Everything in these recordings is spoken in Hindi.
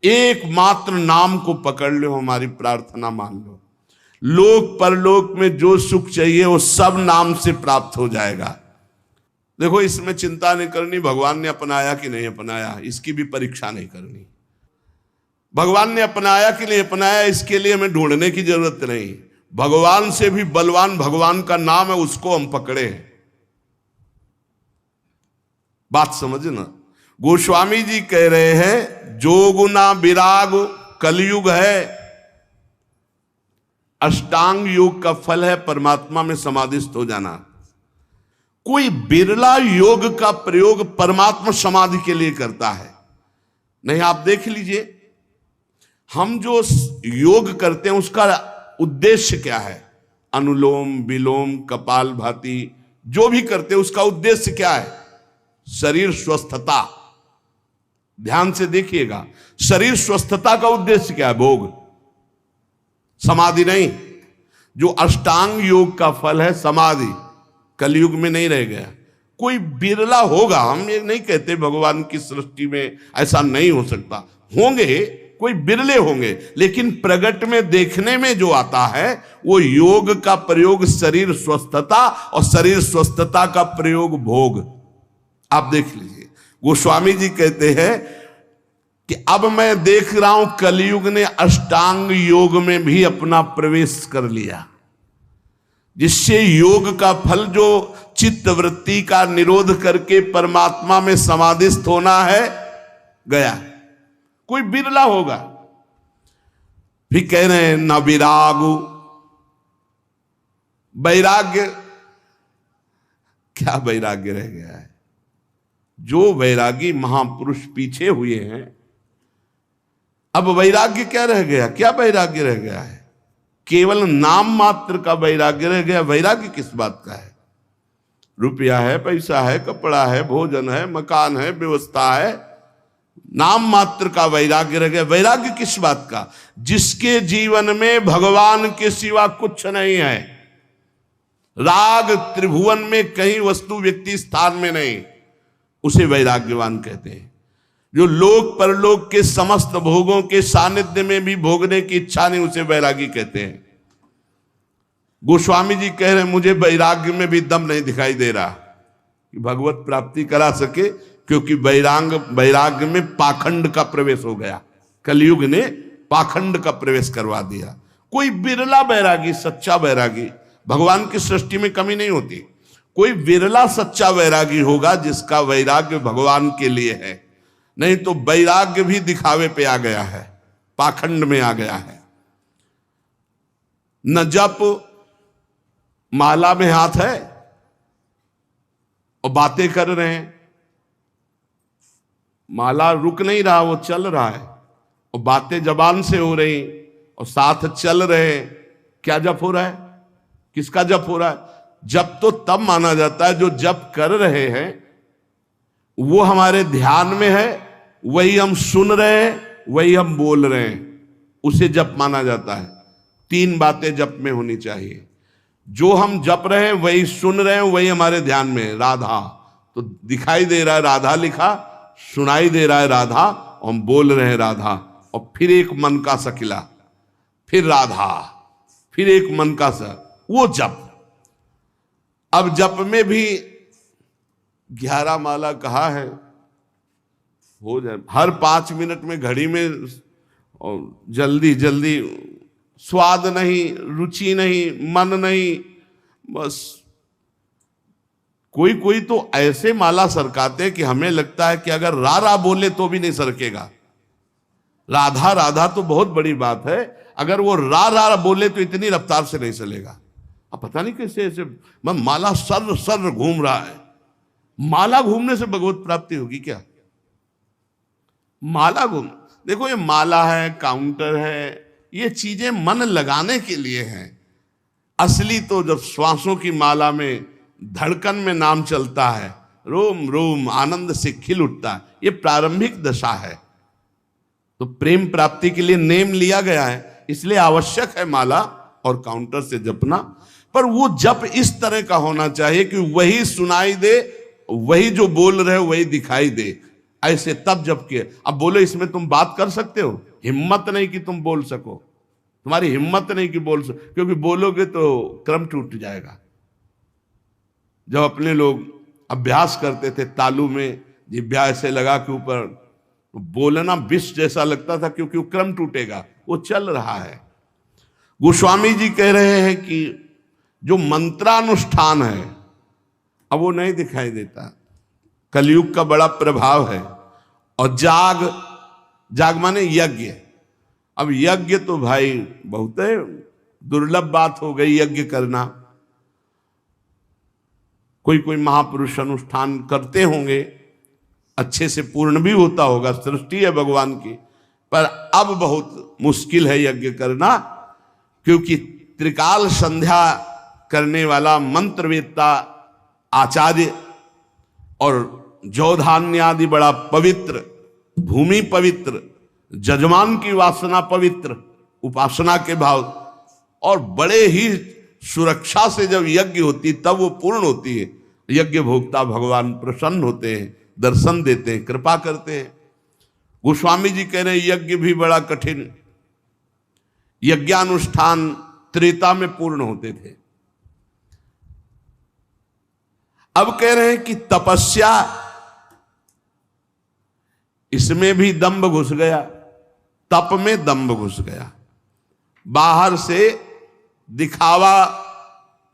एकमात्र नाम को पकड़ लो, हमारी प्रार्थना मान लो। लोक परलोक में जो सुख चाहिए वो सब नाम से प्राप्त हो जाएगा। देखो, इसमें चिंता नहीं करनी भगवान ने अपनाया कि नहीं अपनाया, इसकी भी परीक्षा नहीं करनी। भगवान ने अपनाया कि नहीं अपनाया, इसके लिए हमें ढूंढने की जरूरत नहीं। भगवान से भी बलवान भगवान का नाम है, उसको हम पकड़े। बात समझना। गोस्वामी जी कह रहे हैं, जोगुना विराग कलयुग है, अष्टांग योग का फल है परमात्मा में समाधिस्थ हो जाना। कोई बिरला योग का प्रयोग परमात्मा समाधि के लिए करता है। नहीं, आप देख लीजिए, हम जो योग करते हैं उसका उद्देश्य क्या है? अनुलोम विलोम कपालभाति जो भी करते हैं उसका उद्देश्य क्या है? शरीर स्वस्थता। ध्यान से देखिएगा, शरीर स्वस्थता का उद्देश्य क्या है? भोग, समाधि नहीं। जो अष्टांग योग का फल है समाधि, कलयुग में नहीं रह गया। कोई बिरला होगा, हम ये नहीं कहते भगवान की सृष्टि में ऐसा नहीं हो सकता, होंगे, कोई बिरले होंगे, लेकिन प्रगट में देखने में जो आता है वो योग का प्रयोग शरीर स्वस्थता और शरीर स्वस्थता का प्रयोग भोग। आप देख लीजिए, गोस्वामी जी कहते हैं कि अब मैं देख रहा हूं कलयुग ने अष्टांग योग में भी अपना प्रवेश कर लिया, जिससे योग का फल जो चित्त वृत्ति का निरोध करके परमात्मा में समाधिस्थ होना है गया। कोई बिरला होगा। फिर कह रहे हैं न विरागु, वैराग्य, क्या वैराग्य रह गया है? जो वैरागी महापुरुष पीछे हुए हैं, अब वैराग्य क्या रह गया? क्या वैराग्य रह गया है? केवल नाम मात्र का वैराग्य रह गया। वैराग्य किस बात का है? रुपया है, पैसा है, कपड़ा है, भोजन है, मकान है, व्यवस्था है, नाम मात्र का वैराग्य रह गया। वैराग्य किस बात का? जिसके जीवन में भगवान के सिवा कुछ नहीं है, राग त्रिभुवन में कहीं वस्तु व्यक्ति स्थान में नहीं, उसे वैराग्यवान कहते हैं। जो लोक परलोक के समस्त भोगों के सानिध्य में भी भोगने की इच्छा नहीं, उसे वैरागी कहते हैं। गोस्वामी जी कह रहे हैं, मुझे वैराग्य में भी दम नहीं दिखाई दे रहा कि भगवत प्राप्ति करा सके, क्योंकि वैराग्य में पाखंड का प्रवेश हो गया। कलयुग ने पाखंड का प्रवेश करवा दिया। कोई बिरला वैरागी, सच्चा वैरागी, भगवान की सृष्टि में कमी नहीं होती, कोई बिरला सच्चा वैरागी होगा जिसका वैराग्य भगवान के लिए है। नहीं तो वैराग्य भी दिखावे पे आ गया है, पाखंड में आ गया है। न जप, माला में हाथ है और बातें कर रहे हैं, माला रुक नहीं रहा, वो चल रहा है, और बातें जबान से हो रही और साथ चल रहे हैं। क्या जप हो रहा है? किसका जप हो रहा है? जप तो तब माना जाता है जो जप कर रहे हैं वो हमारे ध्यान में है, वही हम सुन रहे हैं, वही हम बोल रहे हैं, उसे जप माना जाता है। 3 बातें जप में होनी चाहिए। जो हम जप रहे हैं वही सुन रहे हैं, वही हमारे ध्यान में है। राधा तो दिखाई दे रहा है, राधा लिखा, सुनाई दे रहा है राधा, और हम बोल रहे हैं राधा, और फिर एक मन का सकिला, फिर राधा, फिर एक मन का सा, वो जप। अब जप में भी 11 माला कहा है, हो जाए हर 5 मिनट में घड़ी में, और जल्दी जल्दी, स्वाद नहीं, रुचि नहीं, मन नहीं, बस कोई कोई तो ऐसे माला सरकाते कि हमें लगता है कि अगर रा रा बोले तो भी नहीं सरकेगा। राधा राधा तो बहुत बड़ी बात है, अगर वो रा रा बोले तो इतनी रफ्तार से नहीं चलेगा। अब पता नहीं कैसे ऐसे माला सर सर घूम रहा है। माला घूमने से भगवत प्राप्ति होगी क्या? माला घूम, देखो ये माला है, काउंटर है, ये चीजें मन लगाने के लिए हैं। असली तो जब श्वासों की माला में, धड़कन में नाम चलता है, रोम रोम आनंद से खिल उठता है, ये प्रारंभिक दशा है। तो प्रेम प्राप्ति के लिए नेम लिया गया है, इसलिए आवश्यक है माला और काउंटर से जपना। पर वो जप इस तरह का होना चाहिए कि वही सुनाई दे, वही जो बोल रहे वही दिखाई दे। ऐसे तब जब किए। अब बोलो इसमें तुम बात कर सकते हो? हिम्मत नहीं कि तुम बोल सको, तुम्हारी हिम्मत नहीं कि बोल सको, क्योंकि बोलोगे तो क्रम टूट जाएगा। जब अपने लोग अभ्यास करते थे तालू में जिभ्या ऐसे लगा के ऊपर, बोलना विष जैसा लगता था, क्योंकि वो क्रम टूटेगा, वो चल रहा है। गोस्वामी जी कह रहे हैं कि जो मंत्रानुष्ठान है अब वो नहीं दिखाई देता, कलयुग का बड़ा प्रभाव है। और जाग माने यज्ञ। अब यज्ञ तो भाई बहुत दुर्लभ बात हो गई यज्ञ करना। कोई कोई महापुरुष अनुष्ठान करते होंगे, अच्छे से पूर्ण भी होता होगा, सृष्टि है भगवान की, पर अब बहुत मुश्किल है यज्ञ करना, क्योंकि त्रिकाल संध्या करने वाला मंत्रवेत्ता आचार्य और जौधान्य आदि बड़ा पवित्र, भूमि पवित्र, जजमान की वासना पवित्र, उपासना के भाव, और बड़े ही सुरक्षा से जब यज्ञ होती तब वो पूर्ण होती है। यज्ञ भोक्ता भगवान प्रसन्न होते हैं, दर्शन देते हैं, कृपा करते हैं। गोस्वामी जी कह रहे हैं यज्ञ भी बड़ा कठिन, यज्ञानुष्ठान त्रेता में पूर्ण होते थे। अब कह रहे हैं कि तपस्या, इसमें भी दंभ घुस गया, तप में दंभ घुस गया। बाहर से दिखावा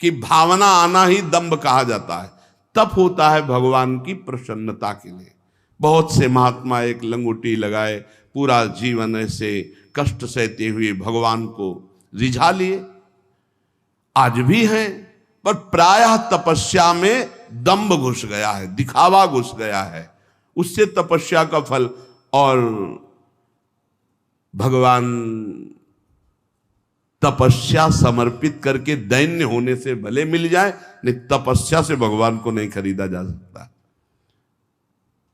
की भावना आना ही दंभ कहा जाता है। तप होता है भगवान की प्रसन्नता के लिए। बहुत से महात्मा एक लंगोटी लगाए पूरा जीवन ऐसे कष्ट सहते हुए भगवान को रिझा लिए, आज भी हैं, पर प्रायः तपस्या में दंभ घुस गया है, दिखावा घुस गया है, उससे तपस्या का फल। और भगवान तपस्या समर्पित करके दैन्य होने से भले मिल जाए, नहीं तपस्या से भगवान को नहीं खरीदा जा सकता।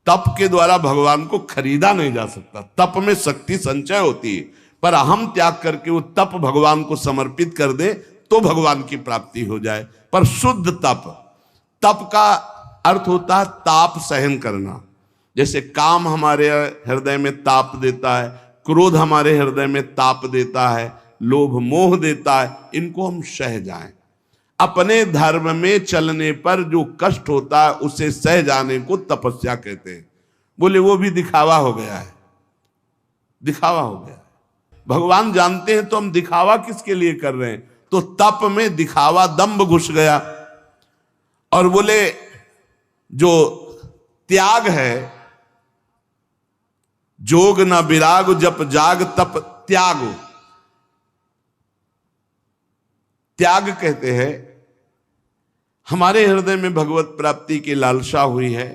तप के द्वारा भगवान को खरीदा नहीं जा सकता। तप में शक्ति संचय होती है, पर अहम त्याग करके वो तप भगवान को समर्पित कर दे तो भगवान की प्राप्ति हो जाए। पर शुद्ध तप, तप का अर्थ होता है ताप सहन करना। जैसे काम हमारे हृदय में ताप देता है, क्रोध हमारे हृदय में ताप देता है, लोभ मोह देता है, इनको हम सह जाएं। अपने धर्म में चलने पर जो कष्ट होता है उसे सह जाने को तपस्या कहते हैं। बोले वो भी दिखावा हो गया है, दिखावा हो गया है। भगवान जानते हैं तो हम दिखावा किसके लिए कर रहे हैं। तो तप में दिखावा, दंभ घुस गया। और बोले जो त्याग है, जोग न विराग जप जाग तप त्यागो, त्याग कहते हैं हमारे हृदय में भगवत प्राप्ति की लालसा हुई है,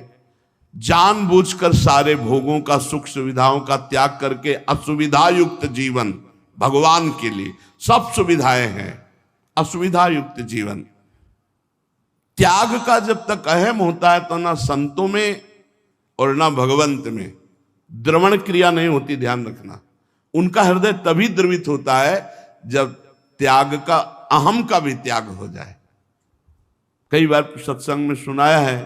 जानबूझकर सारे भोगों का, सुख सुविधाओं का त्याग करके असुविधा युक्त जीवन, भगवान के लिए सब सुविधाएं हैं, असुविधा युक्त जीवन। त्याग का जब तक अहम होता है तो ना संतों में और ना भगवंत में द्रवण क्रिया नहीं होती, ध्यान रखना। उनका हृदय तभी द्रवित होता है जब त्याग का, अहम का भी त्याग हो जाए। कई बार सत्संग में सुनाया है,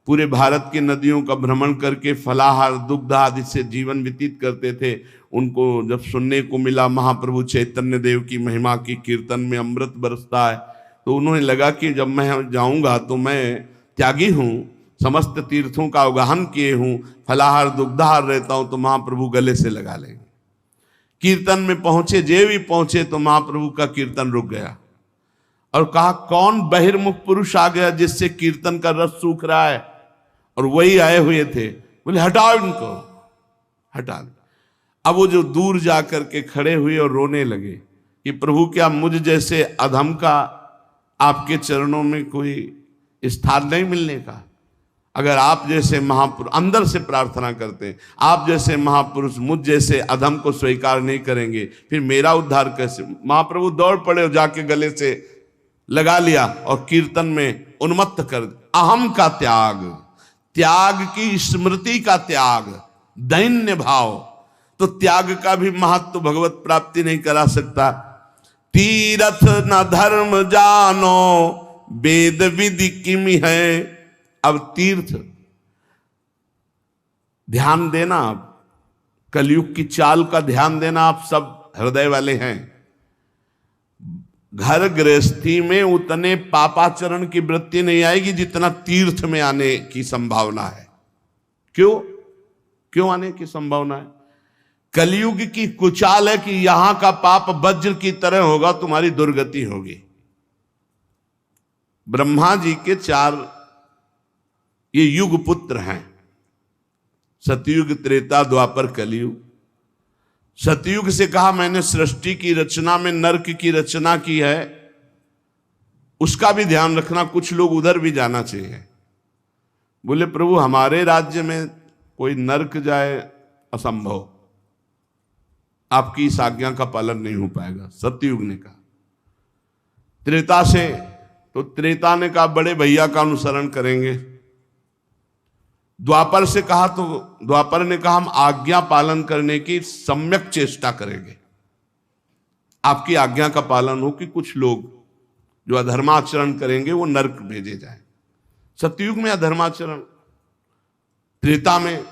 पूरे भारत की नदियों का भ्रमण करके फलाहार दुग्ध आदि से जीवन व्यतीत करते थे। उनको जब सुनने को मिला महाप्रभु चैतन्य देव की महिमा की कीर्तन में अमृत बरसता है, तो उन्होंने लगा कि जब मैं जाऊंगा तो मैं त्यागी हूँ, समस्त तीर्थों का अवगाहन किए हूँ, फलाहार दुग्धाहार रहता हूँ, तो महाप्रभु गले से लगा लेंगे। कीर्तन में पहुंचे, जे भी पहुंचे तो महाप्रभु का कीर्तन रुक गया और कहा कौन बहिर्मुख पुरुष आ गया जिससे कीर्तन का रस सूख रहा है। और वही आए हुए थे, बोले हटाओ इनको, हटा दो। अब वो जो दूर जा करके खड़े हुए और रोने लगे कि प्रभु क्या मुझ जैसे अधम का आपके चरणों में कोई स्थान नहीं मिलने का। अगर आप जैसे महापुरुष, अंदर से प्रार्थना करते हैं, आप जैसे महापुरुष मुझ जैसे अधम को स्वीकार नहीं करेंगे, फिर मेरा उद्धार कैसे। महाप्रभु दौड़ पड़े और जाके गले से लगा लिया और कीर्तन में उन्मत्त कर। अहम का त्याग, त्याग की स्मृति का त्याग, दैन्य भाव, तो त्याग का भी महत्व भगवत प्राप्ति नहीं करा सकता। तीरथ न धर्म जानो वेद विधि किमि है। अब तीर्थ, ध्यान देना आप, कलयुग की चाल का ध्यान देना। आप सब हृदय वाले हैं। घर गृहस्थी में उतने पापाचरण की वृत्ति नहीं आएगी जितना तीर्थ में आने की संभावना है। क्यों आने की संभावना है? कलयुग की कुचाल है कि यहां का पाप वज्र की तरह होगा, तुम्हारी दुर्गति होगी। ब्रह्मा जी के 4 ये युग पुत्र हैं, सतयुग, त्रेता, द्वापर, कलयुग। सतयुग से कहा मैंने सृष्टि की रचना में नरक की रचना की है, उसका भी ध्यान रखना, कुछ लोग उधर भी जाना चाहिए। बोले प्रभु हमारे राज्य में कोई नरक जाए असंभव, आपकी इस आज्ञा का पालन नहीं हो पाएगा, सतयुग ने कहा। त्रेता से तो त्रेता ने कहा बड़े भैया का अनुसरण करेंगे। द्वापर से कहा तो द्वापर ने कहा हम आज्ञा पालन करने की सम्यक चेष्टा करेंगे, आपकी आज्ञा का पालन हो कि कुछ लोग जो अधर्माचरण करेंगे वो नरक भेजे जाए। सतयुग में अधर्माचरण, त्रेता में।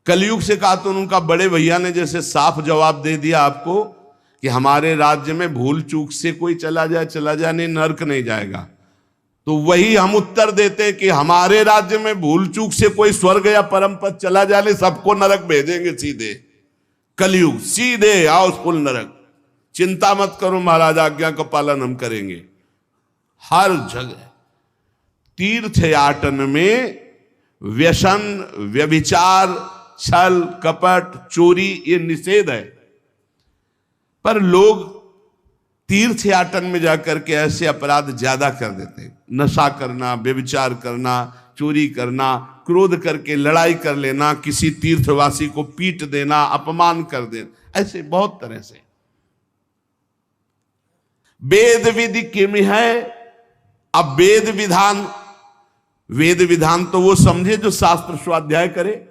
कलयुग से कहा तो उनका बड़े भैया ने जैसे साफ जवाब दे दिया आपको कि हमारे राज्य में भूल चूक से कोई चला जाए नहीं, नरक नहीं जाएगा। तो वही हम उत्तर देते कि हमारे राज्य में भूल चूक से कोई स्वर्ग या परम पद चला जाए, सबको नरक भेजेंगे सीधे। कलयुग सीधे आओ फुल नरक, चिंता मत करो महाराज, आज्ञा का पालन हम करेंगे। हर जगह तीर्थयाटन में व्यसन, व्यभिचार, छल, कपट, चोरी ये निषेध है, पर लोग तीर्थयाटन में जाकर के ऐसे अपराध ज्यादा कर देते हैं। नशा करना, व्यभिचार करना, चोरी करना, क्रोध करके लड़ाई कर लेना, किसी तीर्थवासी को पीट देना, अपमान कर देना, ऐसे बहुत तरह से। वेद विधि किम है। अब वेद विधान तो वो समझे जो शास्त्र स्वाध्याय करे,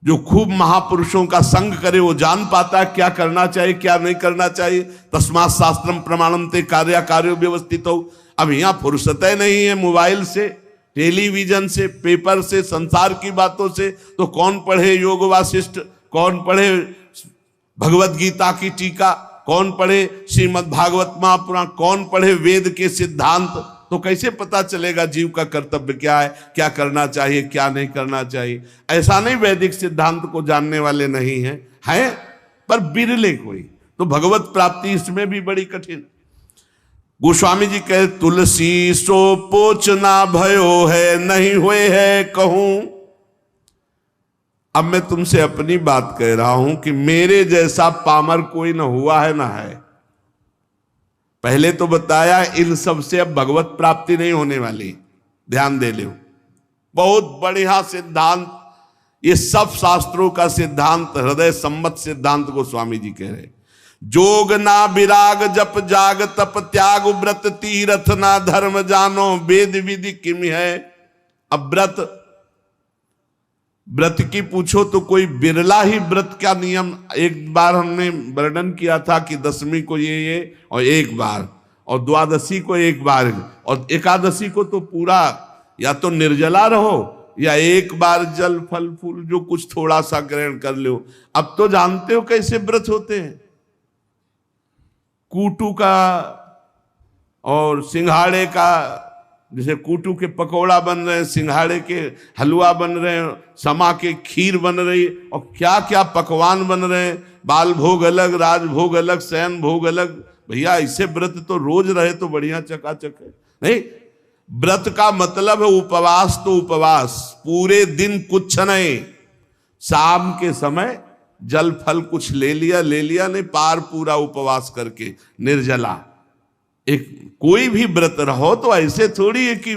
जो खूब महापुरुषों का संग करे, वो जान पाता है क्या करना चाहिए क्या नहीं करना चाहिए। तस्मात् शास्त्रम प्रमाणम ते कार्यो व्यवस्थित हो। अब यहां फुर्सत नहीं है मोबाइल से, टेलीविजन से, पेपर से, संसार की बातों से, तो कौन पढ़े योग वासिष्ठ, कौन पढ़े भगवत गीता की टीका, कौन पढ़े श्रीमद् भागवत महापुराण, कौन पढ़े वेद के सिद्धांत। तो कैसे पता चलेगा जीव का कर्तव्य क्या है, क्या करना चाहिए क्या नहीं करना चाहिए। ऐसा नहीं वैदिक सिद्धांत को जानने वाले नहीं हैं, पर बिरले कोई। तो भगवत प्राप्ति इसमें भी बड़ी कठिन। गोस्वामी जी कहे तुलसी सो पोचना भयो है, नहीं हुए है कहूं। अब मैं तुमसे अपनी बात कह रहा हूं कि मेरे जैसा पामर कोई न हुआ है ना है। पहले तो बताया इन सब से अब भगवत प्राप्ति नहीं होने वाली, ध्यान दे लो। बहुत बढ़िया सिद्धांत, ये सब शास्त्रों का सिद्धांत, हृदय सम्मत सिद्धांत को स्वामी जी कह रहे। जोग ना विराग जप जाग तप त्याग व्रत तीरथ ना धर्म जानो, वेद विधि किम है। अब व्रत की पूछो तो कोई बिरला ही व्रत का नियम। एक बार हमने वर्णन किया था कि दशमी को ये और एक बार, और द्वादशी को एक बार, और एकादशी को तो पूरा या तो निर्जला रहो या एक बार जल फल फूल जो कुछ थोड़ा सा ग्रहण कर लो। अब तो जानते हो कैसे व्रत होते हैं, कूटू का और सिंघाड़े का। जैसे कूटू के पकौड़ा बन रहे हैं, सिंघाड़े के हलवा बन रहे हैं, समा के खीर बन रही, और क्या क्या पकवान बन रहे हैं। बाल भोग अलग, राजभोग अलग, शयन भोग अलग। भैया ऐसे व्रत तो रोज रहे तो बढ़िया चकाचक है। नहीं, व्रत का मतलब है उपवास, तो उपवास पूरे दिन कुछ नहीं, शाम के समय जल फल कुछ ले लिया नहीं, पार पूरा उपवास करके निर्जला। एक कोई भी व्रत रहो तो ऐसे थोड़ी है कि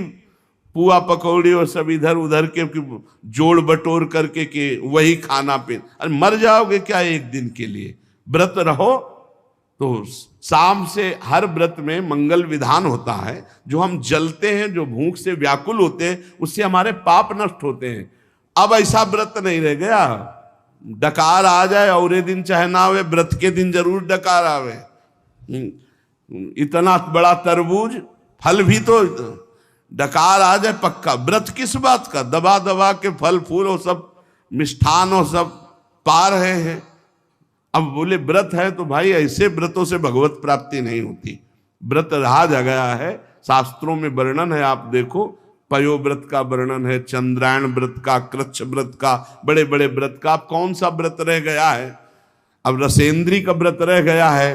पुआ पकौड़ी और सब इधर उधर के जोड़ बटोर करके कि वही खाना पीना। अरे मर जाओगे क्या एक दिन के लिए। व्रत रहो तो शाम से हर व्रत में मंगल विधान होता है। जो हम जलते हैं, जो भूख से व्याकुल होते हैं, उससे हमारे पाप नष्ट होते हैं। अब ऐसा व्रत नहीं रह गया, डकार आ जाए और दिन चाहे ना आवे, व्रत के दिन जरूर डकार आवे। इतना बड़ा तरबूज फल भी तो डकार आ जाए पक्का। व्रत किस बात का? दबा दबा के फल फूल हो सब मिष्ठान हो सब पा रहे हैं। अब बोले व्रत है तो भाई ऐसे व्रतों से भगवत प्राप्ति नहीं होती। व्रत रहा जा गया है, शास्त्रों में वर्णन है, आप देखो पयो व्रत का वर्णन है, चंद्रायण व्रत का, कृच्छ व्रत का, बड़े बड़े व्रत का। अब कौन सा व्रत रह गया है? अब रसेंद्री का व्रत रह गया है।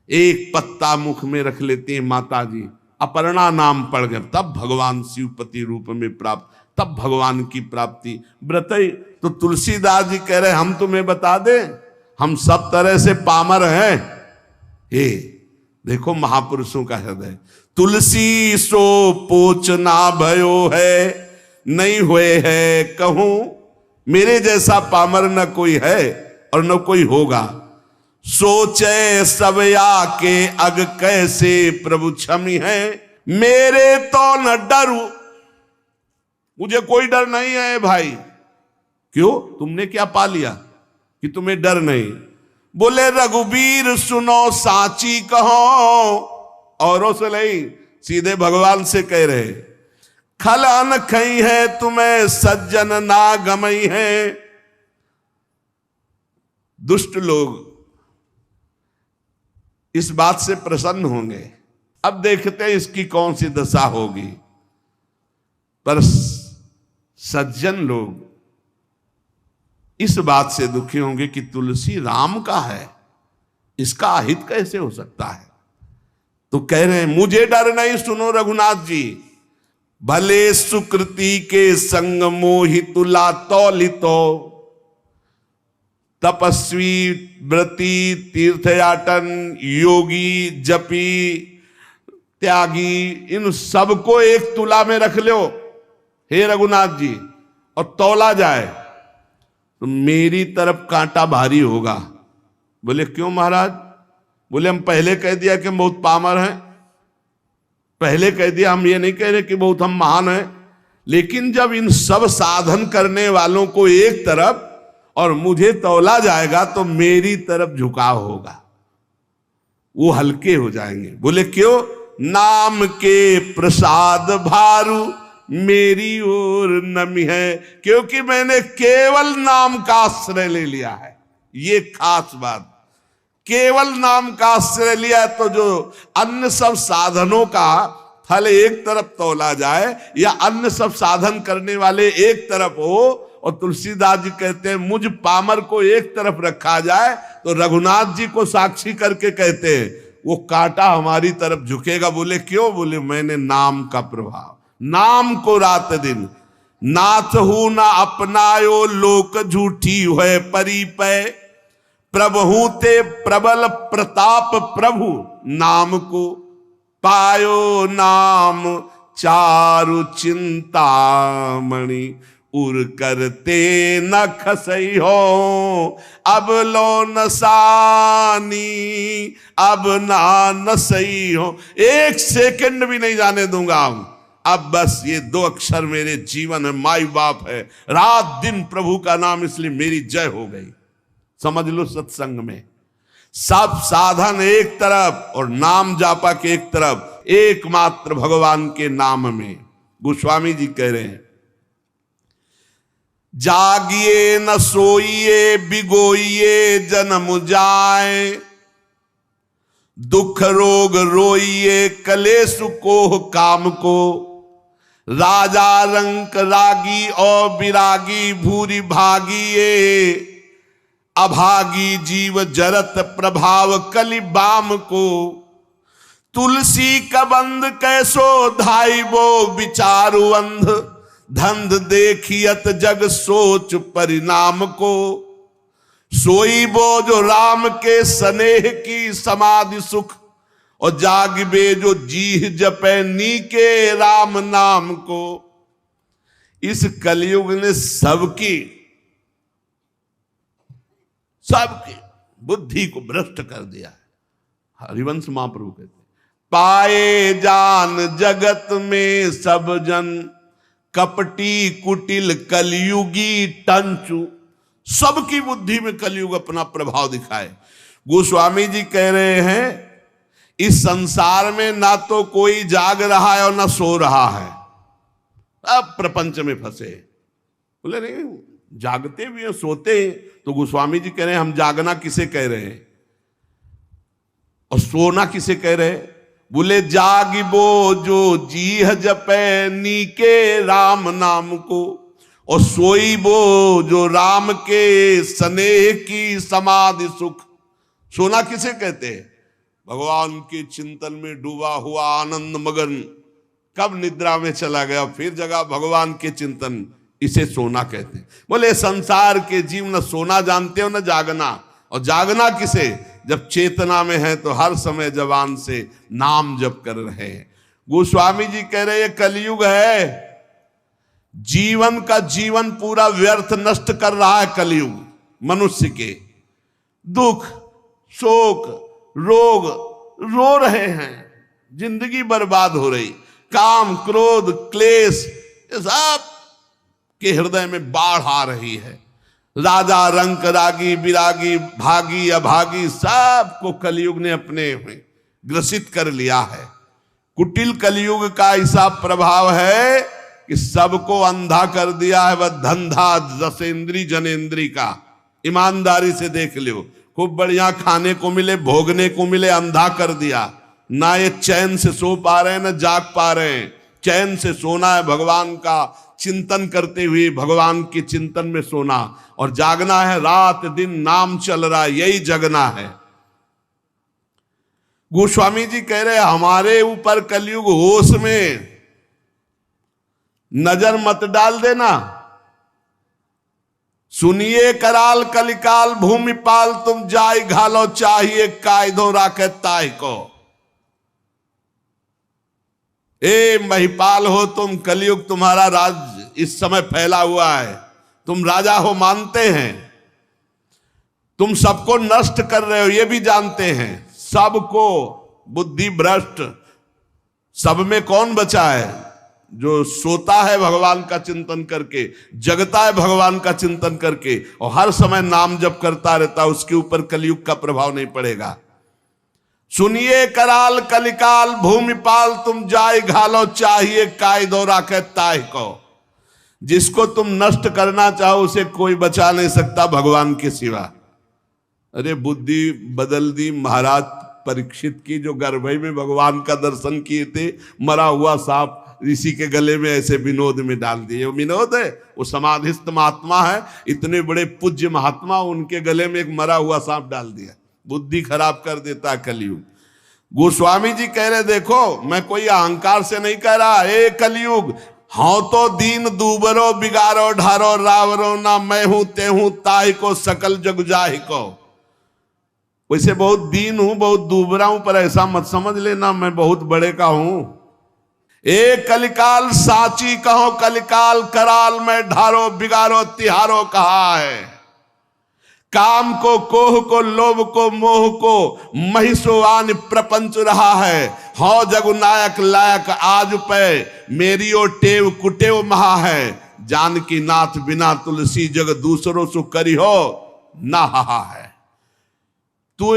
एक पत्ता मुख में रख लेते हैं माता जी, अपर्णा नाम पढ़ गए, तब भगवान शिवपति रूप में प्राप्त, तब भगवान की प्राप्ति। व्रत ही तो तुलसीदास जी कह रहे हम तुम्हें बता दें, हम सब तरह से पामर हैं। हे देखो महापुरुषों का हृदय। तुलसी सो पोच ना भयो है, नहीं हुए है कहूं, मेरे जैसा पामर न कोई है और न कोई होगा। सोचे सबया के अग कैसे प्रभु क्षमी है, मेरे तो न डरू, मुझे कोई डर नहीं है भाई। क्यों? तुमने क्या पा लिया कि तुम्हें डर नहीं? बोले रघुबीर सुनो साची कहो, औरों से नहीं, सीधे भगवान से कह रहे। खल अन खई है तुम्हें सज्जन ना गमई है। दुष्ट लोग इस बात से प्रसन्न होंगे, अब देखते हैं इसकी कौन सी दशा होगी। पर सज्जन लोग इस बात से दुखी होंगे कि तुलसी राम का है, इसका अहित कैसे हो सकता है। तो कह रहे हैं मुझे डर नहीं, सुनो रघुनाथ जी, भले सुकृति के संग मोहि तुला तौलितो, तपस्वी व्रती तीर्थयाटन योगी जपी त्यागी, इन सबको एक तुला में रख लो हे रघुनाथ जी, और तौला जाए तो मेरी तरफ कांटा भारी होगा। बोले क्यों महाराज? बोले हम पहले कह दिया कि बहुत पामर हैं, पहले कह दिया, हम ये नहीं कह रहे कि बहुत हम महान हैं, लेकिन जब इन सब साधन करने वालों को एक तरफ और मुझे तौला जाएगा तो मेरी तरफ झुकाव होगा, वो हल्के हो जाएंगे। बोले क्यों? नाम के प्रसाद भारू मेरी ओर नमी है, क्योंकि मैंने केवल नाम का आश्रय ले लिया है। ये खास बात, केवल नाम का आश्रय लिया, तो जो अन्य सब साधनों का फल एक तरफ तौला जाए या अन्य सब साधन करने वाले एक तरफ हो, और तुलसीदास जी कहते हैं मुझ पामर को एक तरफ रखा जाए, तो रघुनाथ जी को साक्षी करके कहते हैं वो कांटा हमारी तरफ झुकेगा। बोले क्यों? बोले मैंने नाम का प्रभाव, नाम को रात दिन नाथ हूं ना अपनायो, लोक झूठी है परिपय, प्रभु ते प्रबल प्रताप प्रभु, नाम को पायो नाम चारु चिंतामणि, उर करते न खसई हो, अब लो नसानी अब ना नसई हो। एक सेकंड भी नहीं जाने दूंगा अब बस ये दो अक्षर मेरे जीवन है, माई बाप है, रात दिन प्रभु का नाम, इसलिए मेरी जय हो गई। समझ लो सत्संग में सब साधन एक तरफ और नाम जापा के एक तरफ, एकमात्र भगवान के नाम में। गोस्वामी जी कह रहे हैं जागिए न सोइए बिगोइए जन्म जाए, दुख रोग रोइए कलेश को काम को, राजा रंक रागी और विरागी भूरी भागिए, अभागी जीव जरत प्रभाव कलि बाम को, तुलसी कबंद कैसो धाई वो विचारु अंध, धंध देखियत जग सोच परिणाम को, सोई बो जो राम के स्नेह की समाधि सुख, और जागबे जो जीह जपे नी के राम नाम को। इस कलयुग ने सबकी बुद्धि को भ्रष्ट कर दिया है। हरिवंश महाप्रभु कहते पाए जान जगत में सब जन, कपटी कुटिल कलयुगी टंचु, सबकी बुद्धि में कलयुग अपना प्रभाव दिखाए। गोस्वामी जी कह रहे हैं इस संसार में ना तो कोई जाग रहा है और ना सो रहा है, अब प्रपंच में फंसे। बोले नहीं, जागते भी हैं सोते हैं। तो गोस्वामी जी कह रहे हैं हम जागना किसे कह रहे हैं और सोना किसे कह रहे हैं? बोले जागिबो जो जीह जपे नीके राम नाम को, और सोईबो जो राम के स्नेह की समाधि सुख। सोना किसे कहते हैं? भगवान के चिंतन में डूबा हुआ आनंद मगन कब निद्रा में चला गया फिर जगा भगवान के चिंतन, इसे सोना कहते हैं। बोले संसार के जीव न सोना जानते हो न जागना। और जागना किसे? जब चेतना में है तो हर समय जबान से नाम जप कर रहे हैं। गोस्वामी जी कह रहे ये कलयुग है, जीवन का जीवन पूरा व्यर्थ नष्ट कर रहा है कलयुग। मनुष्य के दुख शोक रोग रो रहे हैं, जिंदगी बर्बाद हो रही, काम क्रोध क्लेश ये सब के हृदय में बाढ़ आ रही है। राजा रंक रागी विरागी भागी अभागी सबको कलयुग ने अपने में ग्रसित कर लिया है। कुटिल कलयुग का ऐसा प्रभाव है कि सबको अंधा कर दिया है। वह धंधा दसेंद्री जनेंद्री का, ईमानदारी से देख लो, खूब बढ़िया खाने को मिले भोगने को मिले, अंधा कर दिया। ना ये चैन से सो पा रहे हैं ना जाग पा रहे हैं। चैन से सोना है भगवान का चिंतन करते हुए, भगवान के चिंतन में सोना, और जागना है रात दिन नाम चल रहा है, यही जगना है। गोस्वामी जी कह रहे हमारे ऊपर कलयुग होश में नजर मत डाल देना। सुनिए कराल कलिकाल भूमिपाल तुम जाय घालो चाहिए कायदों राखे ताय को। ए महिपाल हो तुम, कलयुग तुम्हारा राज इस समय फैला हुआ है, तुम राजा हो मानते हैं, तुम सबको नष्ट कर रहे हो ये भी जानते हैं, सबको बुद्धि भ्रष्ट। सब में कौन बचा है? जो सोता है भगवान का चिंतन करके, जगता है भगवान का चिंतन करके और हर समय नाम जप करता रहता है, उसके ऊपर कलयुग का प्रभाव नहीं पड़ेगा। सुनिए कराल कलिकाल भूमिपाल तुम जाय घालो चाहिए कायदो राखे ताय को। जिसको तुम नष्ट करना चाहो उसे कोई बचा नहीं सकता भगवान के सिवा। अरे बुद्धि बदल दी महाराज परीक्षित की, जो गर्भई में भगवान का दर्शन किए थे, मरा हुआ सांप ऋषि के गले में ऐसे विनोद में डाल दिए। वो विनोद है, वो समाधिस्थ महात्मा है, इतने बड़े पूज्य महात्मा, उनके गले में एक मरा हुआ सांप डाल दिया। बुद्धि खराब कर देता है कलयुग। गोस्वामी जी कह रहे देखो मैं कोई अहंकार से नहीं कह रहा, ए कलयुग हाँ तो दीन दूबरो बिगारो ढारो रावरो ना मैं हूं ते हूं ताहि को सकल जग जाहि को। वैसे बहुत दीन हूं बहुत दूबरा हूं, पर ऐसा मत समझ लेना मैं बहुत बड़े का हूं। ए कलिकाल साची कहो कलिकाल कराल में ढारो बिगारो तिहारो कहा है। काम को कोह को लोभ को मोह को महिषोवान प्रपंच रहा है। हौ जगु नायक लायक आज पे मेरी ओ टेव कुटेव महा है। जानकी नाथ बिना तुलसी जग दूसरों सु करी हो ना हाहा है। तू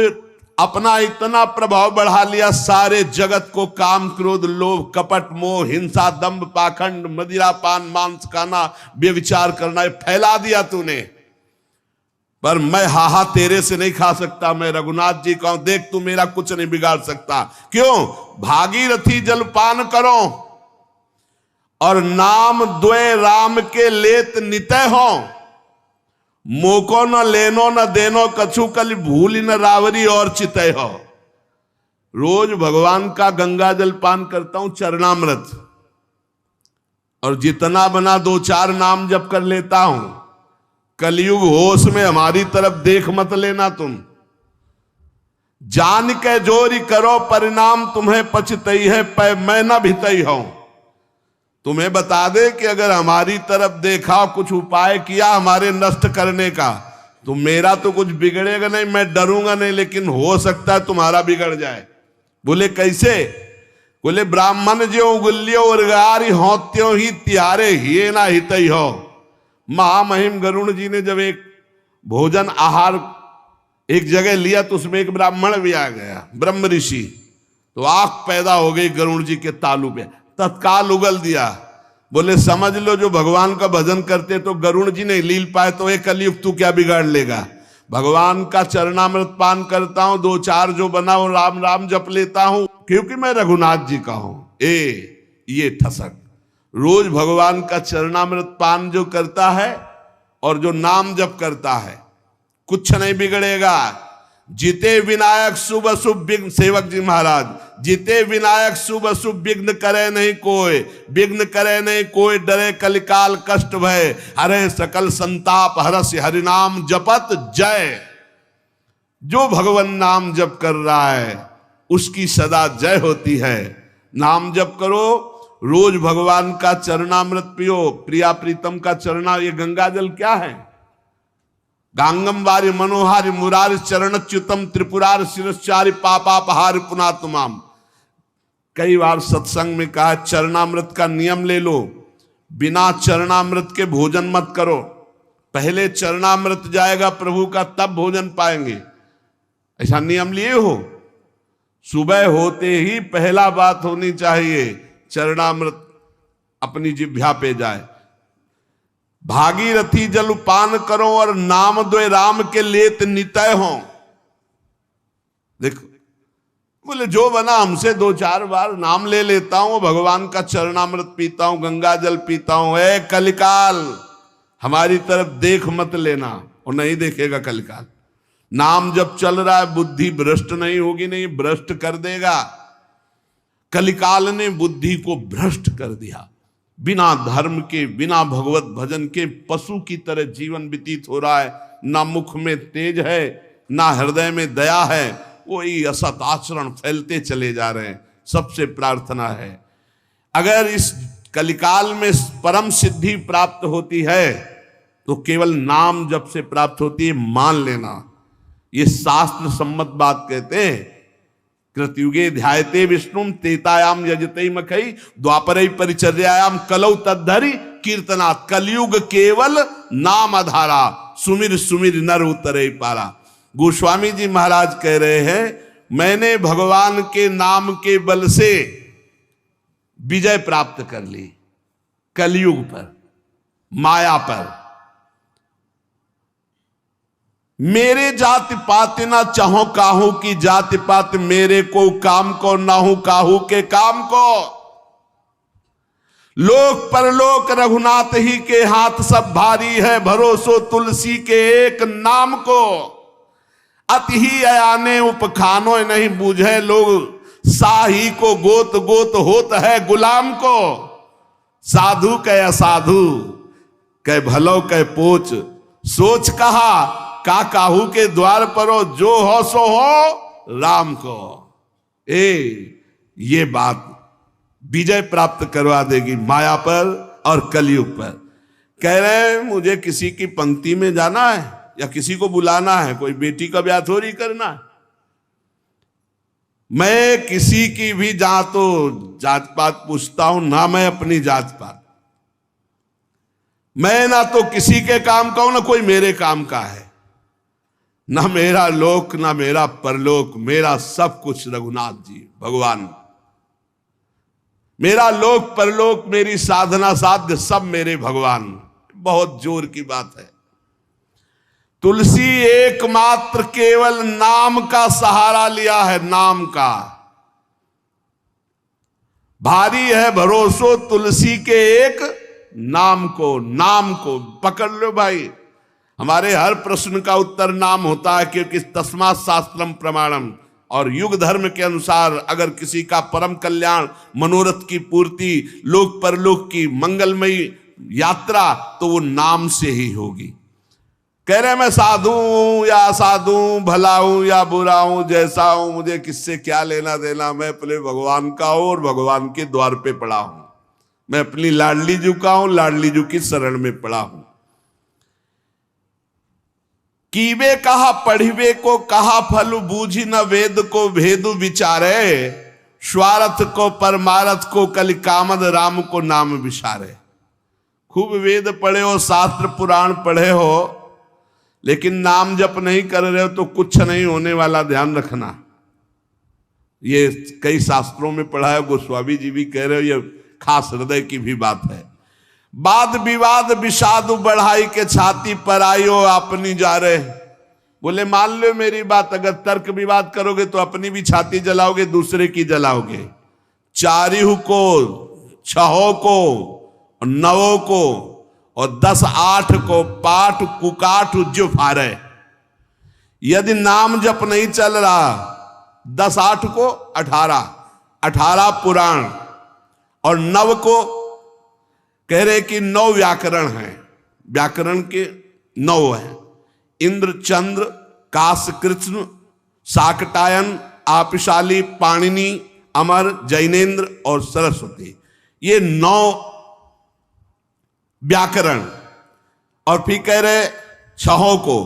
अपना इतना प्रभाव बढ़ा लिया, सारे जगत को काम क्रोध लोभ कपट मोह हिंसा दंभ पाखंड मदिरा पान मांस खाना व्यभिचार करना फैला दिया तूने। पर मैं हाहा तेरे से नहीं खा सकता। मैं रघुनाथ जी कहूं देख तू मेरा कुछ नहीं बिगाड़ सकता। क्यों? भागीरथी जलपान करो और नाम द्वय राम के लेत नितय हो। मोको न लेनो न देनो कछु कल भूल न रावरी और चितय हो। रोज भगवान का गंगा जल पान करता हूं चरणामृत, और जितना बना 2-4 नाम जप कर लेता हूं। कलयुग होश में हमारी तरफ देख मत लेना तुम। जान के जोरी करो परिणाम तुम्हें पछतई है पै मैं न भितई हूं। तुम्हें बता दे कि अगर हमारी तरफ देखा कुछ उपाय किया हमारे नष्ट करने का, तो मेरा तो कुछ बिगड़ेगा नहीं, मैं डरूंगा नहीं, लेकिन हो सकता है तुम्हारा बिगड़ जाए। बोले कैसे? बोले ब्राह्मण जो उगल्यो उर्गारी हो त्यों ही तिहारे हिये ना हितई हो। महामहिम गरुण जी ने जब एक भोजन आहार एक जगह लिया तो उसमें एक ब्राह्मण भी आ गया, ब्रह्म ऋषि। तो आंख पैदा हो गई गरुड़ जी के तालू पे, तत्काल उगल दिया। बोले समझ लो जो भगवान का भजन करते तो गरुड़ जी नहीं लील पाए तो एक कलयुग तू क्या बिगाड़ लेगा। भगवान का चरणामृत पान करता हूं, दो चार जो बना वो राम राम जप लेता हूं क्योंकि मैं रघुनाथ जी का हूं। ये ठसक रोज भगवान का चरणामृत पान जो करता है और जो नाम जप करता है कुछ नहीं बिगड़ेगा। जीते विनायक शुभ अशुभ विघ्न, सेवक जी महाराज, जीते विनायक शुभ अशुभ विघ्न करे नहीं कोई, विघ्न करे नहीं कोई, डरे कलिकाल कष्ट भय, हरे सकल संताप हरस हरिनाम जपत जय। जो भगवान नाम जप कर रहा है उसकी सदा जय होती है। नाम जप करो, रोज भगवान का चरणामृत पियो, प्रिया प्रीतम का चरणा, ये गंगा जल क्या है? गांगम वारि मनोहारि मुरारि चरणच्युतम त्रिपुरार शिरश्चारि पापापहारि पुनातुमाम। कई बार सत्संग में कहा चरणामृत का नियम ले लो, बिना चरणामृत के भोजन मत करो। पहले चरणामृत जाएगा प्रभु का तब भोजन पाएंगे, ऐसा नियम लिए हो। सुबह होते ही पहला बात होनी चाहिए चरणामृत अपनी जिह्वा पे जाए। भागीरथी जल पान करो और नाम द्वय राम के लेत नितय हो। देखो बोले जो बना हमसे दो चार बार नाम ले लेता हूं, भगवान का चरणामृत पीता हूं, गंगा जल पीता हूं। ए कलिकाल हमारी तरफ देख मत लेना, और नहीं देखेगा कलिकाल। नाम जब चल रहा है बुद्धि भ्रष्ट नहीं होगी, नहीं भ्रष्ट कर देगा। कलिकाल ने बुद्धि को भ्रष्ट कर दिया। बिना धर्म के, बिना भगवत भजन के पशु की तरह जीवन व्यतीत हो रहा है। ना मुख में तेज है, ना हृदय में दया है, वही असत आचरण फैलते चले जा रहे हैं। सबसे प्रार्थना है अगर इस कलिकाल में परम सिद्धि प्राप्त होती है तो केवल नाम जप से प्राप्त होती है, मान लेना। ये शास्त्र सम्मत बात कहते हैं। कृतयुगे ध्यायते विष्णुम तेतायाम यजते मखई द्वापरे परिचर्यायाम कलौ तद्धरि कीर्तनात्। कलयुग केवल नाम आधारा, सुमिर सुमिर नर उतरे पारा। गोस्वामी जी महाराज कह रहे हैं मैंने भगवान के नाम के बल से विजय प्राप्त कर ली कलयुग पर, माया पर। मेरे जाति पात ना चाहो काहू की जाति पात, मेरे को काम को ना हूं काहू के काम को। लोक परलोक रघुनाथ ही के हाथ सब भारी है, भरोसो तुलसी के एक नाम को। अति ही अयाने उपखानो नहीं बूझे लोग, साही को गोत गोत होत है गुलाम को। साधु कह असाधु कह भलो कह पोच, सोच कहा का काहू के द्वार पर हो, जो हो सो हो राम को। ये बात विजय प्राप्त करवा देगी माया पर और कलयुग पर। कह रहे हैं मुझे किसी की पंक्ति में जाना है या किसी को बुलाना है, कोई बेटी का ब्याह थोड़ी करना है। मैं किसी की भी जहां तो जात पात पूछता हूं ना, मैं अपनी जात पात, मैं ना तो किसी के काम का हूं ना कोई मेरे काम का है। ना मेरा लोक ना मेरा परलोक, मेरा सब कुछ रघुनाथ जी भगवान। मेरा लोक परलोक मेरी साधना साध्य सब मेरे भगवान। बहुत जोर की बात है। तुलसी एकमात्र केवल नाम का सहारा लिया है, नाम का। भारी है भरोसो तुलसी के एक नाम को। नाम को पकड़ लो भाई। हमारे हर प्रश्न का उत्तर नाम होता है, क्योंकि तस्मात् शास्त्रम प्रमाणम। और युग धर्म के अनुसार अगर किसी का परम कल्याण, मनोरथ की पूर्ति, लोक परलोक की मंगलमयी यात्रा, तो वो नाम से ही होगी। कह रहे मैं साधु हूं या असाधु हूं, भला हूं या बुरा हूं, जैसा हूं, मुझे किससे क्या लेना देना। मैं अपने भगवान का हूं और भगवान के द्वार पे पड़ा हूं। मैं अपनी लाडली जू का हूं, लाडली जू की शरण में पड़ा हूं। कीवे कहा पढ़िवे को कहा फल, बूझी न वेद को भेदु विचारे। स्वार्थ को परमारथ को कलि कामद, राम को नाम विसारे। खूब वेद पढ़े हो, शास्त्र पुराण पढ़े हो, लेकिन नाम जप नहीं कर रहे हो तो कुछ नहीं होने वाला, ध्यान रखना। ये कई शास्त्रों में पढ़ा है, गोस्वामी जी भी कह रहे हो, ये खास हृदय की भी बात है। वाद विवाद विषाद बढ़ाई के छाती पर आयो अपनी जा रहे। बोले मान लो मेरी बात, अगर तर्क विवाद करोगे तो अपनी भी छाती जलाओगे, दूसरे की जलाओगे। चारिहु को, छहों को, नवों को और 10-8 को पाठ कुकाठ जो फारे। यदि नाम जप नहीं चल रहा, 10-8 को 18 पुराण और 9 को कह रहे कि 9 व्याकरण हैं, व्याकरण के 9 हैं। इंद्र, चंद्र, काश, कृष्ण, शाकटायन, आपिशाली, पाणिनि, अमर, जैनेन्द्र और सरस्वती, ये 9 व्याकरण। और फिर कह रहे 6 को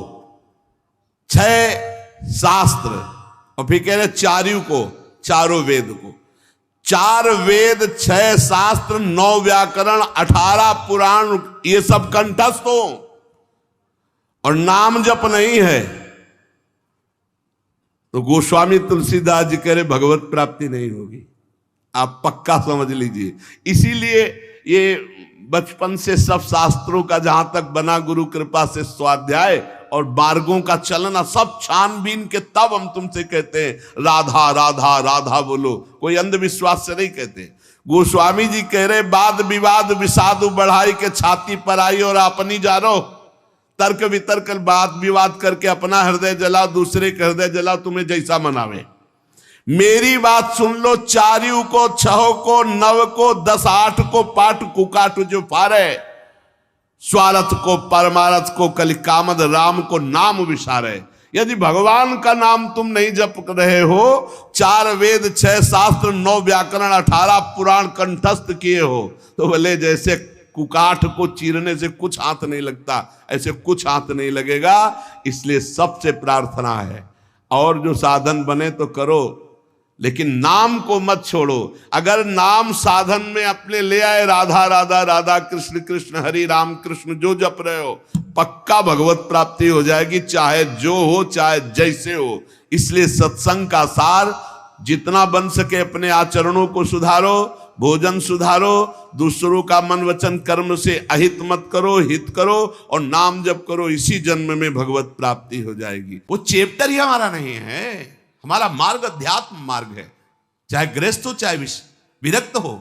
6 शास्त्र, और फिर कह रहे चारियों को, चारों वेद को। 4 वेद, 6 शास्त्र, 9 व्याकरण, 18 पुराण, ये सब कंठस्थ हो और नाम जप नहीं है तो गोस्वामी तुलसीदास जी कह रहे भगवत प्राप्ति नहीं होगी। आप पक्का समझ लीजिए। इसीलिए ये बचपन से सब शास्त्रों का जहां तक बना गुरु कृपा से स्वाध्याय और मार्गों का चलना सब छानबीन के, तब हम तुमसे कहते हैं राधा राधा राधा बोलो, कोई अंधविश्वास से नहीं कहते। गोस्वामी जी कह रहे वाद विवाद विषाद बढ़ाई के छाती पर आई और अपनी जा रो। तर्क वितर्क वाद विवाद करके अपना हृदय जलाओ, दूसरे का हृदय जलाओ, तुम्हें जैसा मनावे। मेरी बात सुन लो, चारियों को, 6 को, 9 को, 10-8 को पाठ कुकाठ जो फारे। स्वार्थ को, परमारथ को, कलिकामद राम को नाम विसारे। यदि भगवान का नाम तुम नहीं जप रहे हो, 4 वेद, 6 शास्त्र, 9 व्याकरण, 18 पुराण कंठस्थ किए हो, तो बोले जैसे कुकाठ को चीरने से कुछ हाथ नहीं लगता, ऐसे कुछ हाथ नहीं लगेगा। इसलिए सबसे प्रार्थना है, और जो साधन बने तो करो, लेकिन नाम को मत छोड़ो। अगर नाम साधन में अपने ले आए, राधा राधा राधा, कृष्ण कृष्ण, हरि राम कृष्ण जो जप रहे हो, पक्का भगवत प्राप्ति हो जाएगी, चाहे जो हो, चाहे जैसे हो। इसलिए सत्संग का सार, जितना बन सके अपने आचरणों को सुधारो, भोजन सुधारो, दूसरों का मन वचन कर्म से अहित मत करो, हित करो और नाम जप करो। इसी जन्म में भगवत प्राप्ति हो जाएगी। वो चैप्टर ही हमारा नहीं है, हमारा मार्ग अध्यात्म मार्ग है। चाहे गृहस्थ हो, चाहे विरक्त हो।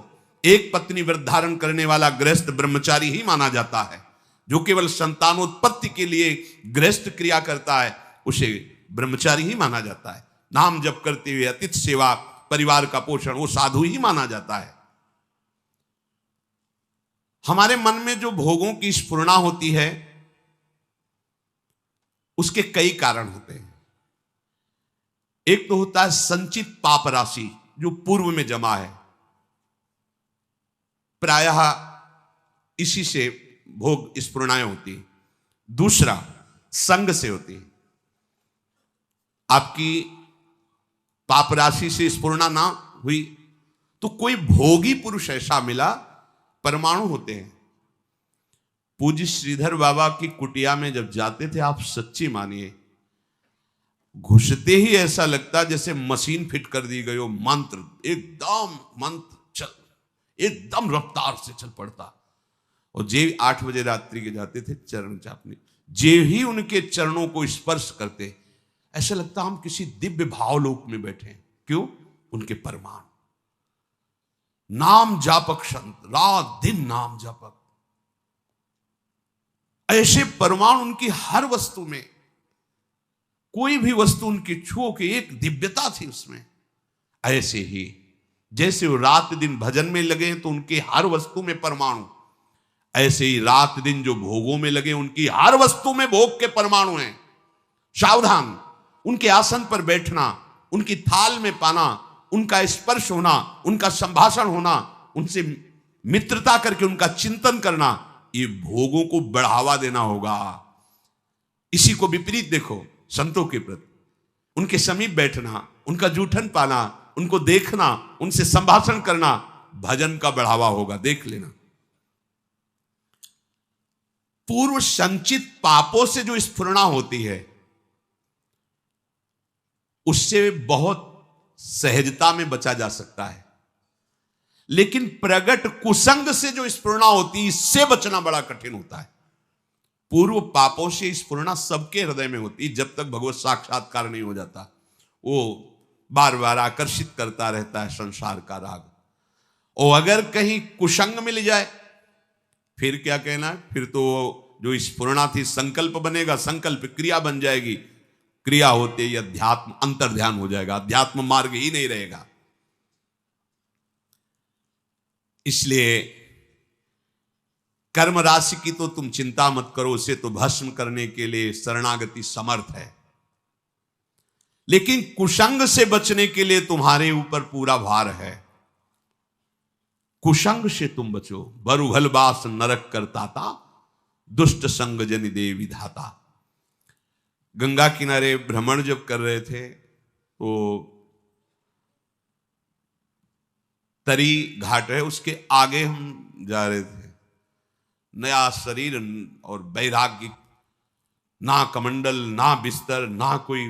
एक पत्नी व्रत धारण करने वाला गृहस्थ ब्रह्मचारी ही माना जाता है। जो केवल संतानोत्पत्ति के लिए गृहस्थ क्रिया करता है, उसे ब्रह्मचारी ही माना जाता है। नाम जप करते हुए अतिथि सेवा, परिवार का पोषण, वो साधु ही माना जाता है। हमारे मन में जो भोगों की स्फुरणा होती है, उसके कई कारण होते हैं। एक तो होता है संचित पाप राशि जो पूर्व में जमा है, प्रायः इसी से भोग स्फुरणाएं होती। दूसरा संग से होती। आपकी पाप राशि से स्फुरणा ना हुई तो कोई भोगी पुरुष ऐसा मिला, परमाणु होते हैं। पूज्य श्रीधर बाबा की कुटिया में जब जाते थे, आप सच्ची मानिए, घुसते ही ऐसा लगता जैसे मशीन फिट कर दी गई हो। मंत्र एकदम रफ्तार से चल पड़ता। और जे 8 बजे रात्रि के जाते थे चरण चापने, जे ही उनके चरणों को स्पर्श करते, ऐसा लगता हम किसी दिव्य भावलोक में बैठे हैं। क्यों? उनके परमाणु, नाम जापक संत, रात दिन नाम जापक, ऐसे परमाणु उनकी हर वस्तु में, कोई भी वस्तु उनकी छुओ के एक दिव्यता थी उसमें। ऐसे ही जैसे वो रात दिन भजन में लगे तो उनके हर वस्तु में परमाणु, ऐसे ही रात दिन जो भोगों में लगे उनकी हर वस्तु में भोग के परमाणु हैं। सावधान, उनके आसन पर बैठना, उनकी थाल में पाना, उनका स्पर्श होना, उनका संभाषण होना, उनसे मित्रता करके उनका चिंतन करना, ये भोगों को बढ़ावा देना होगा। इसी को विपरीत देखो, संतों के प्रति उनके समीप बैठना, उनका जूठन पाना, उनको देखना, उनसे संभाषण करना, भजन का बढ़ावा होगा। देख लेना, पूर्व संचित पापों से जो स्फुरणा होती है, उससे बहुत सहजता में बचा जा सकता है, लेकिन प्रगट कुसंग से जो स्फुरणा होती है, इससे बचना बड़ा कठिन होता है। पूर्व पापों से स्फुरणा सबके हृदय में होती है, जब तक भगवत साक्षात्कार नहीं हो जाता। वो बार बार आकर्षित करता रहता है संसार का राग। और अगर कहीं कुसंग मिल जाए, फिर क्या कहना है, फिर तो जो स्फुरणा थी संकल्प बनेगा, संकल्प क्रिया बन जाएगी, क्रिया होते ही अध्यात्म अंतर्ध्यान हो जाएगा, अध्यात्म मार्ग ही नहीं रहेगा। इसलिए कर्म राशि की तो तुम चिंता मत करो, उसे तो भस्म करने के लिए शरणागति समर्थ है, लेकिन कुसंग से बचने के लिए तुम्हारे ऊपर पूरा भार है। कुसंग से तुम बचो। बरुहल बास नरक करताता, दुष्ट संग जनि दे विधाता। गंगा किनारे भ्रमण जब कर रहे थे तो तरी घाट है, उसके आगे हम जा रहे थे। नया शरीर और वैराग्य, ना कमंडल, ना बिस्तर, ना कोई,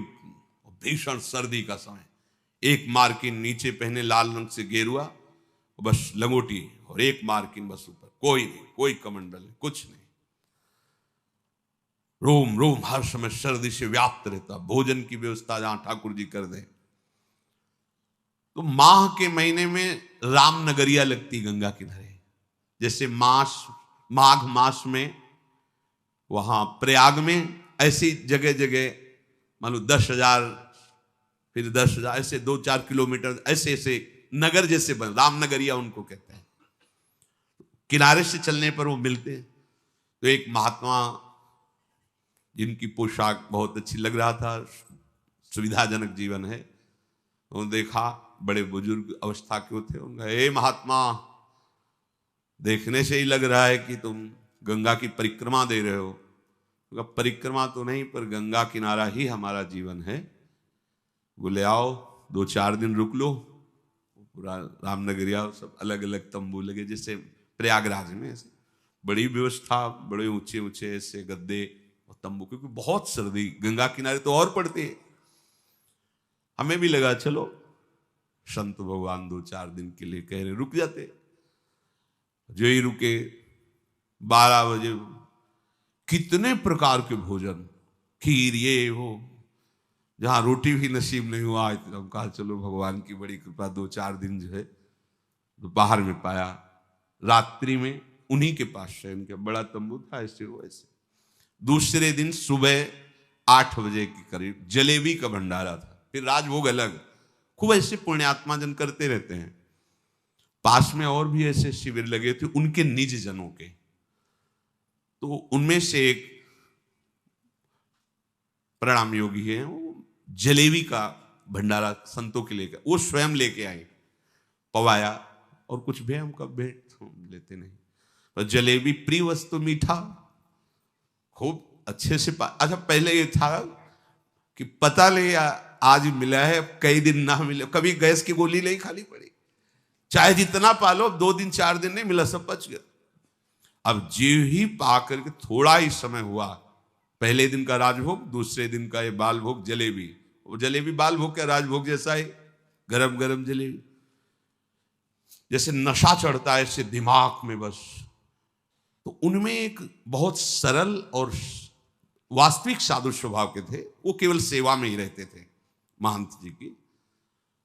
भीषण सर्दी का समय। एक मार्किन नीचे पहने लाल रंग से गेरुआ, बस लंगोटी, और एक मार्किन बस ऊपर, कोई नहीं, कोई कमंडल नहीं, कुछ नहीं। रोम रोम हर समय सर्दी से व्याप्त रहता। भोजन की व्यवस्था जहां ठाकुर जी कर दें। तो माह के महीने में रामनगरिया लगती गंगा किनारे, जैसे माघ मास में वहां प्रयाग में, ऐसी जगह जगह मान लो 10,000, फिर 10,000, ऐसे 2-4 किलोमीटर ऐसे ऐसे नगर जैसे बन, रामनगरिया उनको कहते हैं। किनारे से चलने पर वो मिलते हैं। तो एक महात्मा जिनकी पोशाक बहुत अच्छी लग रहा था, सुविधाजनक जीवन है, तो देखा बड़े बुजुर्ग अवस्था के थे। उनका, हे महात्मा, देखने से ही लग रहा है कि तुम गंगा की परिक्रमा दे रहे हो। उनका, परिक्रमा तो नहीं, पर गंगा किनारा ही हमारा जीवन है। बोले आओ 2-4 दिन रुक लो। पूरा रामनगरिया सब अलग अलग तंबू लगे, जैसे प्रयागराज में ऐसे बड़ी व्यवस्था, बड़े ऊंचे ऊंचे ऐसे गद्दे और तंबू, क्योंकि बहुत सर्दी गंगा किनारे तो और पड़ती है। हमें भी लगा चलो संत भगवान 2-4 दिन के लिए कह रहे, रुक जाते। जो ही रुके 12 बजे कितने प्रकार के भोजन, खीर, ये वो, जहां रोटी भी नसीब नहीं हुआ। हम कहा चलो भगवान की बड़ी कृपा, 2-4 दिन जो है दोपहर में पाया। रात्रि में उन्हीं के पास शयन किया, बड़ा तंबू था, ऐसे हो ऐसे। दूसरे दिन सुबह 8 बजे के करीब जलेबी का भंडारा था, फिर राजभोग अलग। खूब ऐसे पुण्यात्मा जन करते रहते हैं। पास में और भी ऐसे शिविर लगे थे उनके निज जनों के। तो उनमें से एक प्रणाम योगी है, वो जलेबी का भंडारा संतों के लेकर, वो स्वयं लेके आए, पवाया। और कुछ भी हम कब भेंट लेते नहीं, पर जलेबी प्रिय वस्तु, मीठा खूब अच्छे से अच्छा, पहले ये था कि पता ले आज मिला है, कई दिन ना मिले, कभी गैस की गोली नहीं खाली पड़ी, चाहे जितना पालो, 2 दिन 4 दिन नहीं मिला, सब बच गया। अब जीव ही पा करके थोड़ा ही समय हुआ, पहले दिन का राजभोग, दूसरे दिन का ये बाल भोग जलेबी। वो जलेबी बाल भोग का राजभोग जैसा है, गरम गरम जलेबी, जैसे नशा चढ़ता है ऐसे दिमाग में बस। तो उनमें एक बहुत सरल और वास्तविक साधु स्वभाव के थे, वो केवल सेवा में ही रहते थे महंत जी की।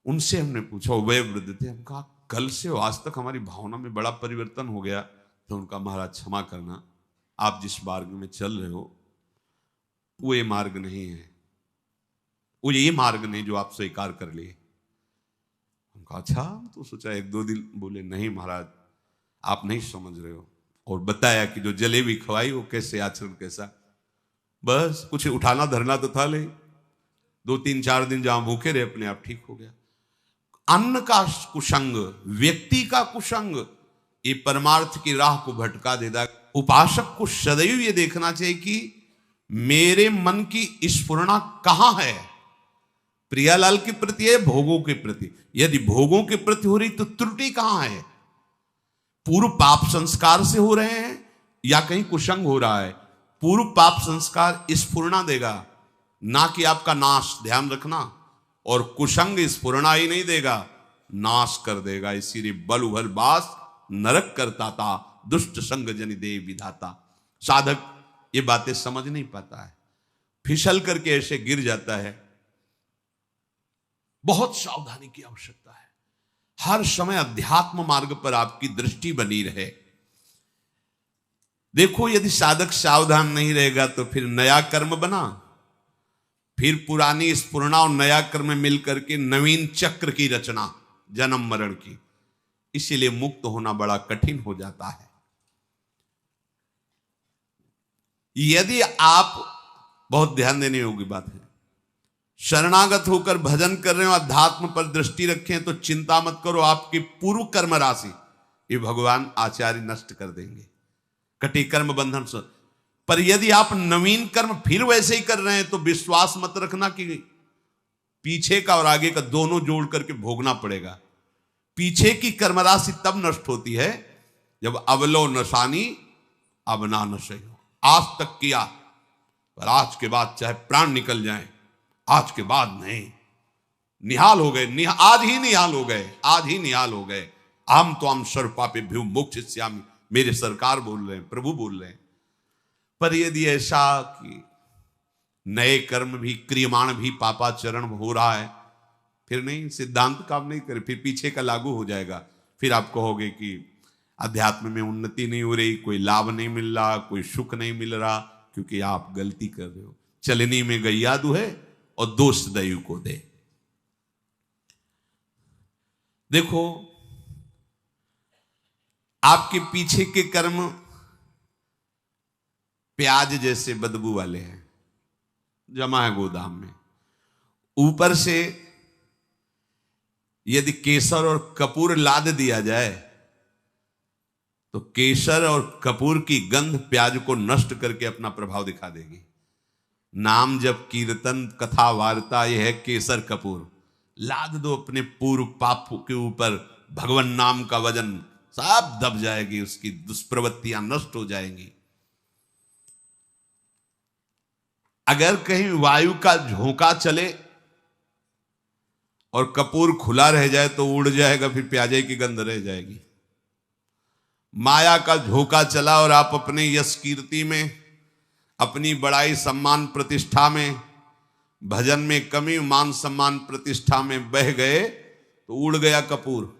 उनसे हमने पूछा, वह वृद्ध थे, हम कहा कल से आज तक हमारी भावना में बड़ा परिवर्तन हो गया। तो उनका, महाराज क्षमा करना, आप जिस मार्ग में चल रहे हो वो ये मार्ग नहीं है, वो ये मार्ग नहीं जो आप स्वीकार कर लिए। हम कहा अच्छा, तो सोचा 1-2 दिन। बोले नहीं महाराज, आप नहीं समझ रहे हो। और बताया कि जो जलेबी खवाई वो कैसे आचरण कैसा। बस कुछ उठाना धरना तो था, ले 2-3-4 दिन जहां भूखे रहे अपने आप ठीक हो गया। अन्न का कुसंग, व्यक्ति का कुसंग, ये परमार्थ की राह को भटका देता। उपासक को सदैव ये देखना चाहिए कि मेरे मन की स्फुरणा कहां है, प्रियालाल के प्रति है, भोगों के प्रति। यदि भोगों के प्रति हो रही तो त्रुटि कहां है, पूर्व पाप संस्कार से हो रहे हैं या कहीं कुसंग हो रहा है। पूर्व पाप संस्कार स्फुरणा देगा, ना कि आपका नाश, ध्यान रखना। और कुसंग स्फुरना ही नहीं देगा, नाश कर देगा। इसीलिए बल उभल बास नरक करता था, दुष्ट संग जनि दे विधाता। साधक ये बातें समझ नहीं पाता है, फिसल करके ऐसे गिर जाता है। बहुत सावधानी की आवश्यकता है। हर समय अध्यात्म मार्ग पर आपकी दृष्टि बनी रहे। देखो, यदि साधक सावधान नहीं रहेगा तो फिर नया कर्म बना, फिर पुरानी स्फुरना और नया कर्म मिलकर के नवीन चक्र की रचना, जन्म मरण की। इसीलिए मुक्त होना बड़ा कठिन हो जाता है। यदि आप, बहुत ध्यान देने योग्य बात है, शरणागत होकर भजन कर रहे हो, अध्यात्म पर दृष्टि रखें, तो चिंता मत करो, आपकी पूर्व कर्म राशि ये भगवान आचार्य नष्ट कर देंगे, कटी कर्म बंधन से। पर यदि आप नवीन कर्म फिर वैसे ही कर रहे हैं तो विश्वास मत रखना कि पीछे का और आगे का दोनों जोड़ करके भोगना पड़ेगा। पीछे की कर्म राशि तब नष्ट होती है जब अवलो नशानी अब ना नशे हो। आज तक किया, पर आज के बाद चाहे प्राण निकल जाए, आज के बाद नहीं। निहाल हो गए, आज ही निहाल हो गए, आज ही निहाल हो गए। हम तो हम सर्व पापे भ्यू मोक्षयिष्यामि, मेरे सरकार बोल रहे हैं, प्रभु बोल रहे हैं। पर यदि ऐसा कि नए कर्म भी क्रियमाण भी पापाचरण हो रहा है, फिर नहीं, सिद्धांत काम नहीं करे, फिर पीछे का लागू हो जाएगा। फिर आप कहोगे कि अध्यात्म में उन्नति नहीं हो रही, कोई लाभ नहीं मिल रहा, कोई सुख नहीं मिल रहा, क्योंकि आप गलती कर रहे हो। चलनी में गैया दुहे और दोष दैव को दे। देखो, आपके पीछे के कर्म प्याज जैसे बदबू वाले हैं, जमा है गोदाम में। ऊपर से यदि केसर और कपूर लाद दिया जाए तो केसर और कपूर की गंध प्याज को नष्ट करके अपना प्रभाव दिखा देगी। नाम जब कीर्तन कथा वार्ता, यह है केसर कपूर। लाद दो अपने पूर्व पाप के ऊपर, भगवान नाम का वजन सब दब जाएगी, उसकी दुष्प्रवृत्तियां नष्ट हो जाएंगी। अगर कहीं वायु का झोंका चले और कपूर खुला रह जाए तो उड़ जाएगा, फिर प्याजे की गंध रह जाएगी। माया का झोंका चला और आप अपने यश कीर्ति में, अपनी बड़ाई सम्मान प्रतिष्ठा में, भजन में कमी, मान सम्मान प्रतिष्ठा में बह गए तो उड़ गया कपूर।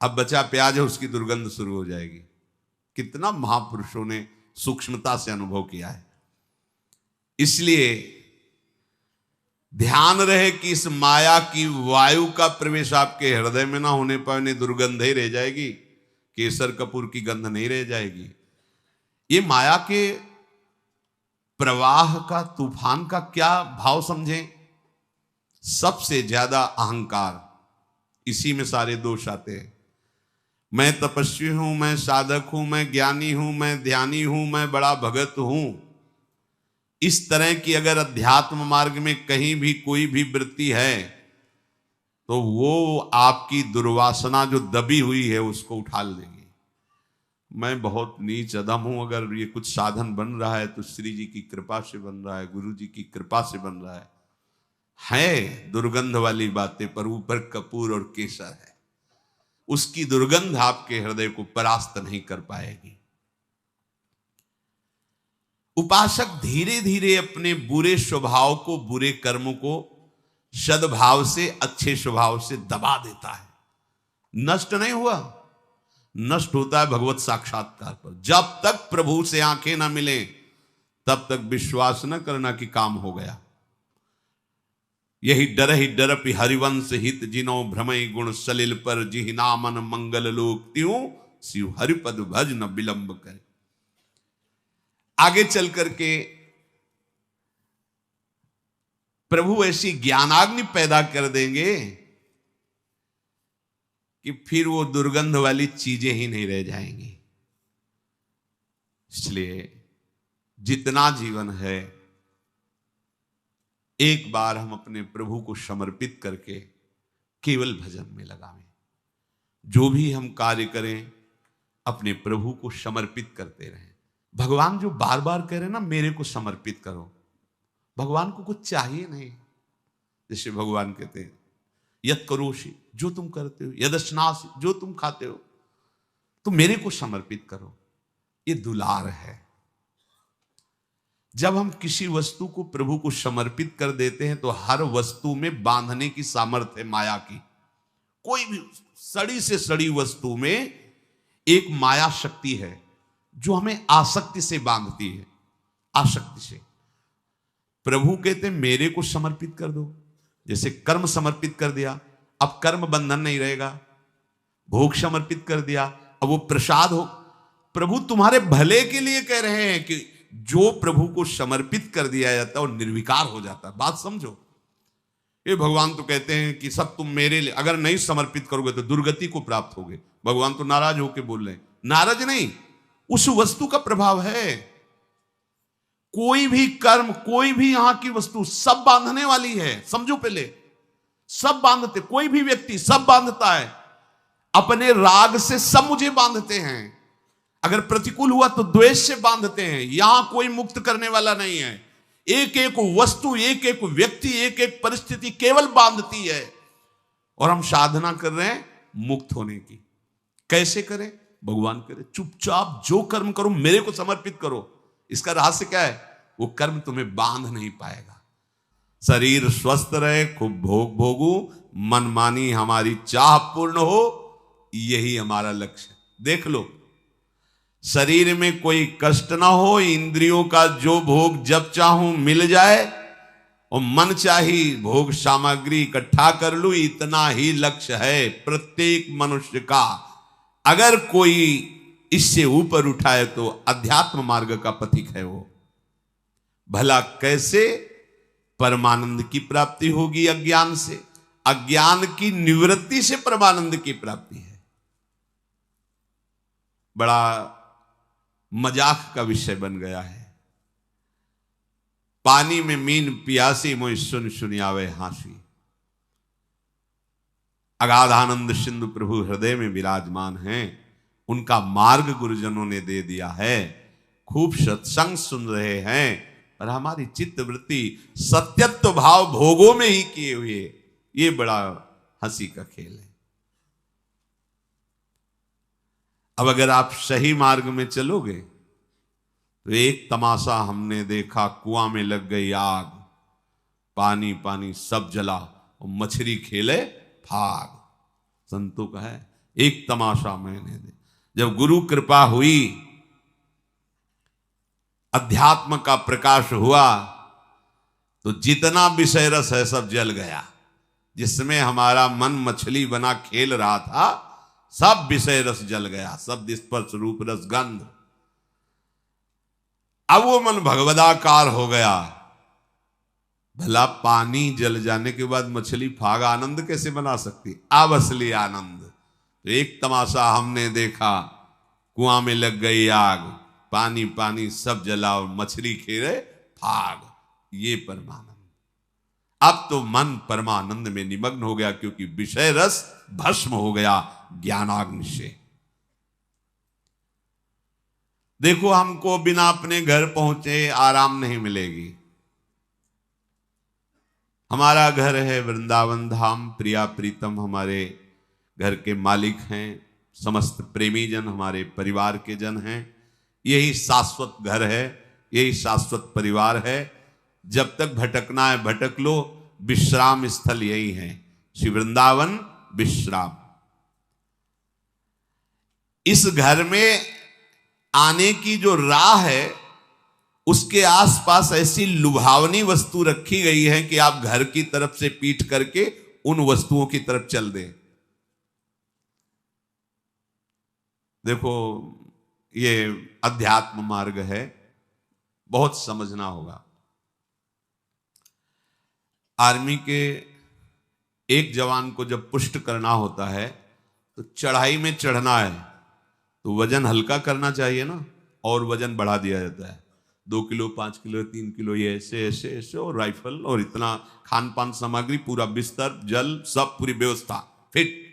अब बचा प्याज है, उसकी दुर्गंध शुरू हो जाएगी। कितना महापुरुषों ने सूक्ष्मता से अनुभव किया है। इसलिए ध्यान रहे कि इस माया की वायु का प्रवेश आपके हृदय में ना होने पर नहीं, दुर्गंध ही रह जाएगी, केसर कपूर की गंध नहीं रह जाएगी। ये माया के प्रवाह का, तूफान का क्या भाव समझें? सबसे ज्यादा अहंकार, इसी में सारे दोष आते हैं। मैं तपस्वी हूं, मैं साधक हूं, मैं ज्ञानी हूं, मैं ध्यानी हूं, मैं बड़ा भगत हूं। इस तरह की अगर अध्यात्म मार्ग में कहीं भी कोई भी वृत्ति है तो वो आपकी दुर्वासना जो दबी हुई है उसको उठा लेगी। मैं बहुत नीच अधम हूं, अगर ये कुछ साधन बन रहा है तो श्री जी की कृपा से बन रहा है, गुरु जी की कृपा से बन रहा है दुर्गंध वाली बातें, पर ऊपर कपूर और केसर है। उसकी दुर्गंध आपके हृदय को परास्त नहीं कर पाएगी। उपासक धीरे धीरे अपने बुरे स्वभाव को, बुरे कर्मों को सद्भाव से, अच्छे स्वभाव से दबा देता है। नष्ट नहीं हुआ, नष्ट होता है भगवत साक्षात्कार पर। जब तक प्रभु से आंखें ना मिले तब तक विश्वास न करना कि काम हो गया। यही डरपि हरिवंश हित जिनो भ्रमय गुण सलिल पर, जिहि नामन मंगल लोक त्यों शिव हरिपद भज न विलंब करे। आगे चल करके प्रभु ऐसी ज्ञानाग्नि पैदा कर देंगे कि फिर वो दुर्गंध वाली चीजें ही नहीं रह जाएंगी। इसलिए जितना जीवन है, एक बार हम अपने प्रभु को समर्पित करके केवल भजन में लगावें। जो भी हम कार्य करें अपने प्रभु को समर्पित करते रहें। भगवान जो बार बार कह रहे हैं ना, मेरे को समर्पित करो, भगवान को कुछ चाहिए नहीं। जैसे भगवान कहते हैं यद करोषि, जो तुम करते हो, यदश्नासि, जो तुम खाते हो, तुम मेरे को समर्पित करो। ये दुलार है। जब हम किसी वस्तु को प्रभु को समर्पित कर देते हैं तो हर वस्तु में बांधने की सामर्थ्य है माया की। कोई भी सड़ी से सड़ी वस्तु में एक माया शक्ति है जो हमें आसक्ति से बांधती है, आसक्ति से। प्रभु कहते मेरे को समर्पित कर दो। जैसे कर्म समर्पित कर दिया, अब कर्म बंधन नहीं रहेगा। भोग समर्पित कर दिया, अब वो प्रसाद हो। प्रभु तुम्हारे भले के लिए कह रहे हैं कि जो प्रभु को समर्पित कर दिया जाता है वो निर्विकार हो जाता है। बात समझो। ये भगवान तो कहते हैं कि सब तुम मेरे लिए, अगर नहीं समर्पित करोगे तो दुर्गति को प्राप्त होगे। भगवान तो नाराज होकर बोल रहे हैं। नाराज नहीं, उस वस्तु का प्रभाव है। कोई भी कर्म, कोई भी यहां की वस्तु सब बांधने वाली है। समझो, पहले सब बांधते, कोई भी व्यक्ति सब बांधता है। अपने राग से सब मुझे बांधते हैं। अगर प्रतिकूल हुआ तो द्वेष से बांधते हैं। यहां कोई मुक्त करने वाला नहीं है। एक एक वस्तु, एक एक व्यक्ति, एक एक परिस्थिति केवल बांधती है। और हम साधना कर रहे हैं मुक्त होने की। कैसे करें? भगवान करे चुपचाप जो कर्म करो मेरे को समर्पित करो। इसका रहस्य क्या है? वो कर्म तुम्हें बांध नहीं पाएगा। शरीर स्वस्थ रहे, खूब भोग भोगू, मनमानी हमारी चाह पूर्ण हो, यही हमारा लक्ष्य है। देख लो, शरीर में कोई कष्ट ना हो, इंद्रियों का जो भोग जब चाहूं मिल जाए और मन चाही भोग सामग्री इकट्ठा कर लूं, इतना ही लक्ष्य है प्रत्येक मनुष्य का। अगर कोई इससे ऊपर उठाए तो अध्यात्म मार्ग का पथिक है वो। भला कैसे परमानंद की प्राप्ति होगी? अज्ञान से। अज्ञान की निवृत्ति से परमानंद की प्राप्ति है। बड़ा मजाक का विषय बन गया है। पानी में मीन पियासी, मोहि सुन सुनियावे हासी। अगाध आनंद सिंधु प्रभु हृदय में विराजमान हैं। उनका मार्ग गुरुजनों ने दे दिया है। खूब सत्संग सुन रहे हैं, और हमारी चित्त वृत्ति सत्यत्व भाव भोगों में ही किए हुए। ये बड़ा हंसी का खेल है। अब अगर आप सही मार्ग में चलोगे तो एक तमाशा हमने देखा, कुआं में लग गई आग, पानी पानी सब जला और मछली खेले फाग। संतों का है एक तमाशा मैंने दे। जब गुरु कृपा हुई, अध्यात्म का प्रकाश हुआ, तो जितना विषय रस है सब जल गया। जिसमें हमारा मन मछली बना खेल रहा था, सब विषय रस जल गया। शब्द स्पर्श रूप रस गंध। अब वो मन भगवदाकार हो गया। भला पानी जल जाने के बाद मछली फाग आनंद कैसे बना सकती? अब असली आनंद। तो एक तमाशा हमने देखा, कुआं में लग गई आग, पानी पानी सब जला और मछली खेले फाग। ये परमानंद। अब तो मन परमानंद में निमग्न हो गया, क्योंकि विषय रस भस्म हो गया ज्ञानाग्नि से। देखो, हमको बिना अपने घर पहुंचे आराम नहीं मिलेगी। हमारा घर है वृंदावन धाम। प्रिया प्रीतम हमारे घर के मालिक हैं। समस्त प्रेमी जन हमारे परिवार के जन हैं। यही शाश्वत घर है, यही शाश्वत परिवार है। जब तक भटकना है भटक लो, विश्राम स्थल यही है। श्री वृंदावन विश्राम। इस घर में आने की जो राह है, उसके आसपास ऐसी लुभावनी वस्तु रखी गई है कि आप घर की तरफ से पीठ करके उन वस्तुओं की तरफ चल दें। देखो, ये अध्यात्म मार्ग है, बहुत समझना होगा। आर्मी के एक जवान को जब पुष्ट करना होता है तो चढ़ाई में चढ़ना है तो वजन हल्का करना चाहिए ना, और वजन बढ़ा दिया जाता है। 2 किलो, 5 किलो, 3 किलो, ये ऐसे ऐसे ऐसे, और राइफल और इतना खान पान सामग्री, पूरा बिस्तर, जल, सब पूरी व्यवस्था फिट।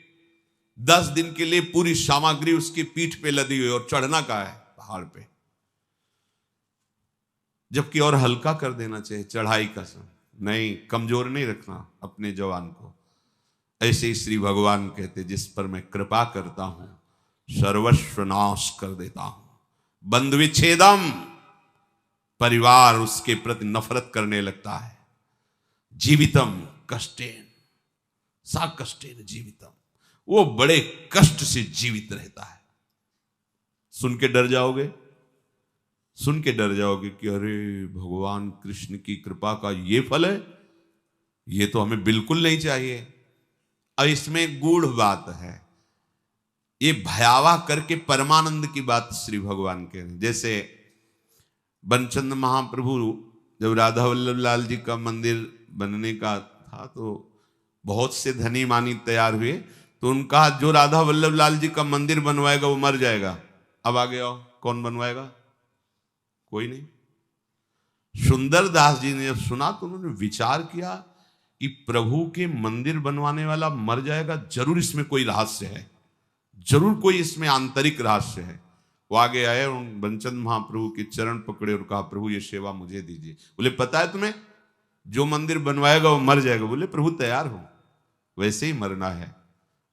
10 दिन के लिए पूरी सामग्री उसकी पीठ पे लदी हुई, और चढ़ना का है पहाड़ पे। जबकि और हल्का कर देना चाहिए चढ़ाई का समय। नहीं, कमजोर नहीं रखना अपने जवान को। ऐसे ही श्री भगवान कहते, जिस पर मैं कृपा करता हूं सर्वस्व नाश कर देता हूं। बंधु विच्छेदम, परिवार उसके प्रति नफरत करने लगता है। जीवितम कष्टेन, सा कष्टेन जीवितम, वो बड़े कष्ट से जीवित रहता है। सुन के डर जाओगे, सुन के डर जाओगे कि अरे भगवान कृष्ण की कृपा का ये फल है, ये तो हमें बिल्कुल नहीं चाहिए। और इसमें गूढ़ बात है, ये भयावह करके परमानंद की बात श्री भगवान कह रहे हैं। जैसे बनचंद महाप्रभु जब राधा वल्लभ लाल जी का मंदिर बनने का था तो बहुत से धनी मानी तैयार हुए, तो उनका जो राधा वल्लभ लाल जी का मंदिर बनवाएगा वो मर जाएगा। अब आगे आओ, कौन बनवाएगा? कोई नहीं। सुंदर दास जी ने जब सुना तो उन्होंने विचार किया कि प्रभु के मंदिर बनवाने वाला मर जाएगा, जरूर इसमें कोई रहस्य है, जरूर कोई इसमें आंतरिक रहस्य है। वो आगे आए, उन बनचंद महाप्रभु के चरण पकड़े और कहा, प्रभु ये सेवा मुझे दीजिए। बोले पता है तुम्हें, जो मंदिर बनवाएगा वो मर जाएगा। बोले प्रभु तैयार हो, वैसे ही मरना है,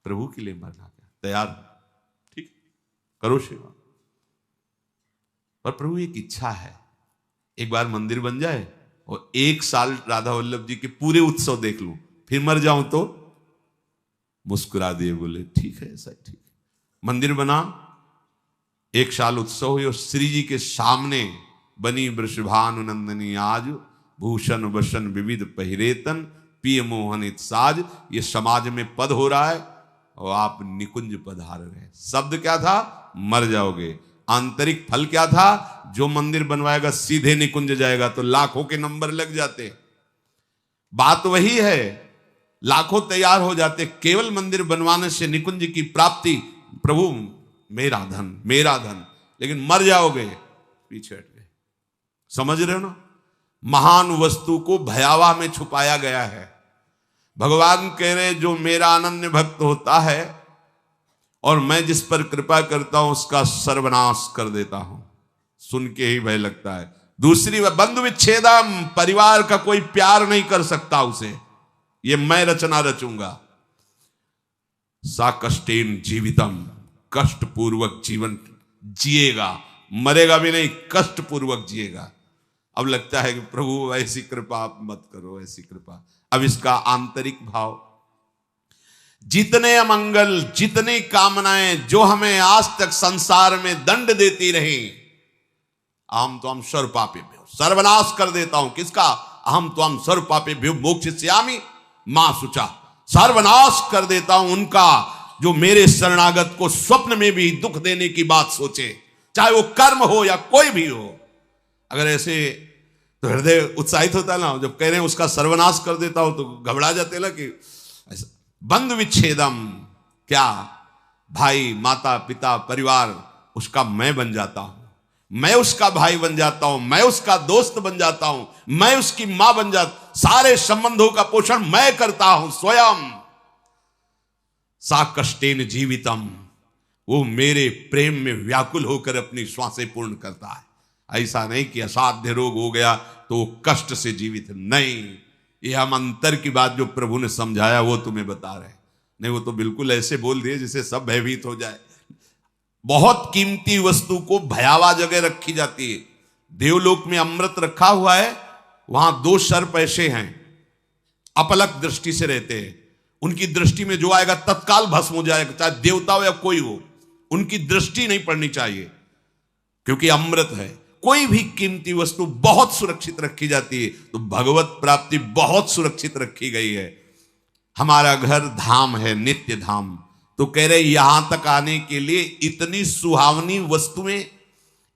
प्रभु के लिए मरना है, तैयार हो, ठीक करो सेवा। और प्रभु एक इच्छा है, एक बार मंदिर बन जाए और 1 साल राधा वल्लभ जी के पूरे उत्सव देख लूं, फिर मर जाऊं तो। मुस्कुरा दिए, बोले ठीक है, ऐसा ठीक है। मंदिर बना, 1 साल उत्सव हुई और श्री जी के सामने बनी वृषभानु नंदनी आज, भूषण वसन विविध पहिरेतन, पिय मोहनित साज। ये समाज में पद हो रहा है और आप निकुंज पधार रहे। शब्द क्या था? मर जाओगे। आंतरिक फल क्या था? जो मंदिर बनवाएगा सीधे निकुंज जाएगा, तो लाखों के नंबर लग जाते। बात वही है, लाखों तैयार हो जाते, केवल मंदिर बनवाने से निकुंज की प्राप्ति। प्रभु मेरा धन, मेरा धन, लेकिन मर जाओगे, पीछे हट गए। समझ रहे हो ना? महान वस्तु को भयावह में छुपाया गया है। भगवान कह रहे, जो मेरा अनन्य भक्त होता है और मैं जिस पर कृपा करता हूं उसका सर्वनाश कर देता हूं। सुन के ही भय लगता है। दूसरी बंधु विच्छेदम, परिवार का कोई प्यार नहीं कर सकता उसे, ये मैं रचना रचूंगा। सा कष्टेन जीवितम, कष्ट पूर्वक जीवन जिएगा, मरेगा भी नहीं, कष्ट पूर्वक जिएगा। अब लगता है कि प्रभु ऐसी कृपा आप मत करो, ऐसी कृपा। अब इसका आंतरिक भाव, जितने अमंगल, जितनी कामनाएं जो हमें आज तक संसार में दंड देती रही, अहम तो हम सर्व पापेभ्यो, सर्वनाश कर देता हूं। किसका? अहम तो हम सर्व पापेभ्यो मोक्षयिष्यामि मां शुचा, सर्वनाश कर देता हूं उनका जो मेरे शरणागत को स्वप्न में भी दुख देने की बात सोचे, चाहे वो कर्म हो या कोई भी हो। अगर ऐसे तो हृदय उत्साहित होता है ना, जब कह रहे हैं उसका सर्वनाश कर देता हूं तो घबरा जाते ना कि ऐसा। बंधु विच्छेदम, क्या? भाई, माता, पिता, परिवार, उसका मैं बन जाता हूं, मैं उसका भाई बन जाता हूं, मैं उसका दोस्त बन जाता हूं, मैं उसकी मां बन जाता, सारे संबंधों का पोषण मैं करता हूं स्वयं। सा कष्टेन जीवितम, वो मेरे प्रेम में व्याकुल होकर अपनी श्वासें पूर्ण करता है। ऐसा नहीं कि असाध्य रोग हो गया तो वो कष्ट से जीवित, नहीं। ये हम अंतर की बात जो प्रभु ने समझाया वो तुम्हें बता रहे हैं। नहीं, वो तो बिल्कुल ऐसे बोल दिए जिससे सब भयभीत हो जाए। बहुत कीमती वस्तु को भयावह जगह रखी जाती है। देवलोक में अमृत रखा हुआ है, वहां 2 सर्प ऐसे हैं, अपलक दृष्टि से रहते हैं। उनकी दृष्टि में जो आएगा तत्काल भस्म हो जाएगा, चाहे देवता हो या कोई हो, उनकी दृष्टि नहीं पड़नी चाहिए, क्योंकि अमृत है। कोई भी कीमती वस्तु बहुत सुरक्षित रखी जाती है, तो भगवत प्राप्ति बहुत सुरक्षित रखी गई है। हमारा घर धाम है, नित्य धाम। तो कह रहे यहां तक आने के लिए इतनी सुहावनी वस्तुएं,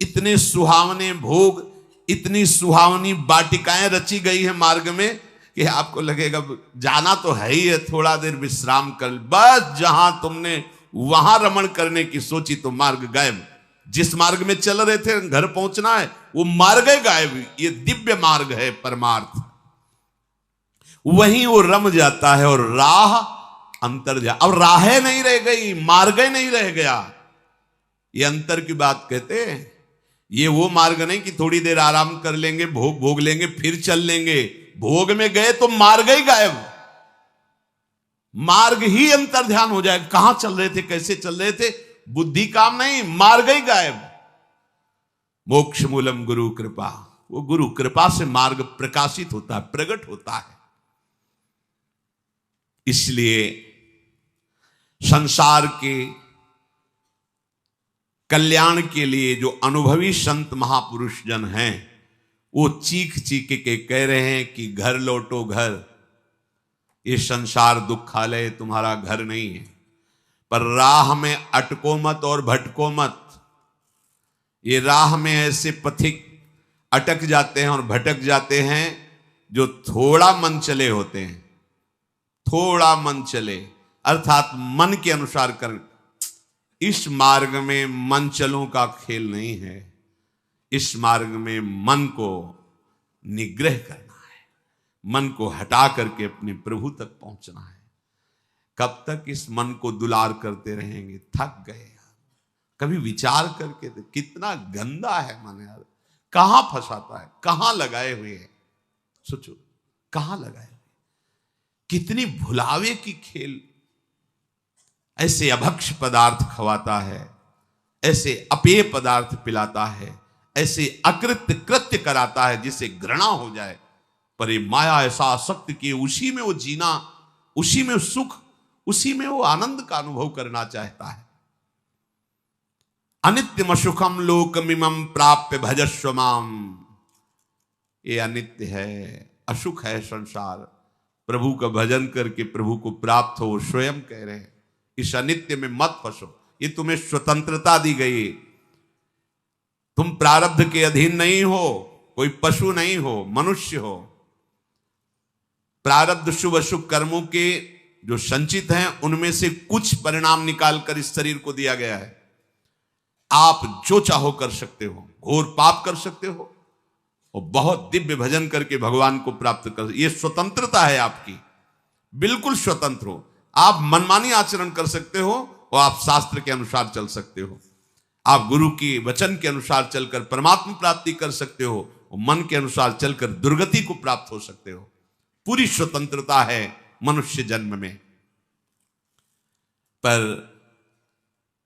इतने सुहावने भोग, इतनी सुहावनी वाटिकाएं रची गई है मार्ग में कि आपको लगेगा जाना तो है ही है, थोड़ा देर विश्राम कर। बस जहां तुमने वहां रमण करने की सोची तो मार्ग गायब। जिस मार्ग में चल रहे थे घर पहुंचना है, वो मार्ग गायब। ये दिव्य मार्ग है परमार्थ, वहीं वो रम जाता है और राह अंतर जा। अब राहें नहीं रह गई, मार्ग नहीं रह गया। ये अंतर की बात कहते हैं। ये वो मार्ग नहीं कि थोड़ी देर आराम कर लेंगे, भोग भोग लेंगे, फिर चल लेंगे। भोग में गए तो मार्ग ही गायब, मार्ग ही अंतर ध्यान हो जाएगा। कहां चल रहे थे, कैसे चल रहे थे, बुद्धि काम नहीं, मार्ग ही गायब। मोक्ष मूलम गुरु कृपा, वो गुरु कृपा से मार्ग प्रकाशित होता है, प्रकट होता है। इसलिए संसार के कल्याण के लिए जो अनुभवी संत महापुरुष जन हैं, वो चीख चीख के कह रहे हैं कि घर लौटो घर, ये संसार दुखालय तुम्हारा घर नहीं है, पर राह में अटको मत और भटको मत। ये राह में ऐसे पथिक अटक जाते हैं और भटक जाते हैं जो थोड़ा मन चले होते हैं, थोड़ा मन चले अर्थात मन के अनुसार कर। इस मार्ग में मन चलों का खेल नहीं है, इस मार्ग में मन को निग्रह करना है, मन को हटा करके अपने प्रभु तक पहुंचना है। कब तक इस मन को दुलार करते रहेंगे, थक गए। कभी विचार करके तो कितना गंदा है मन यार, कहां फंसाता है, कहां लगाए हुए हैं, सोचो कहां लगाए हुए, कितनी भुलावे की खेल। ऐसे अभक्ष पदार्थ खवाता है, ऐसे अपेय पदार्थ पिलाता है, ऐसे अकृत्य कृत्य कराता है जिसे घृणा हो जाए, पर ये माया ऐसा आसक्त कि उसी में वो जीना, उसी में सुख, उसी में वो आनंद का अनुभव करना चाहता है। अनित्यम सुखम लोकमिमं प्राप्य भजस्व माम, ये अनित्य है, असुख है संसार, प्रभु का भजन करके प्रभु को प्राप्त हो। स्वयं कह रहे हैं इस अनित्य में मत फंसो, ये तुम्हें स्वतंत्रता दी गई, तुम प्रारब्ध के अधीन नहीं हो, कोई पशु नहीं हो, मनुष्य हो। प्रारब्ध शुभ अशुभ कर्मों के जो संचित हैं उनमें से कुछ परिणाम निकालकर इस शरीर को दिया गया है। आप जो चाहो कर सकते हो, घोर पाप कर सकते हो और बहुत दिव्य भजन करके भगवान को प्राप्त कर, ये स्वतंत्रता है आपकी, बिल्कुल स्वतंत्र हो। आप मनमानी आचरण कर सकते हो और आप शास्त्र के अनुसार चल सकते हो, आप गुरु की वचन के अनुसार चलकर परमात्मा प्राप्ति कर सकते हो और मन के अनुसार चलकर दुर्गति को प्राप्त हो सकते हो। पूरी स्वतंत्रता है मनुष्य जन्म में। पर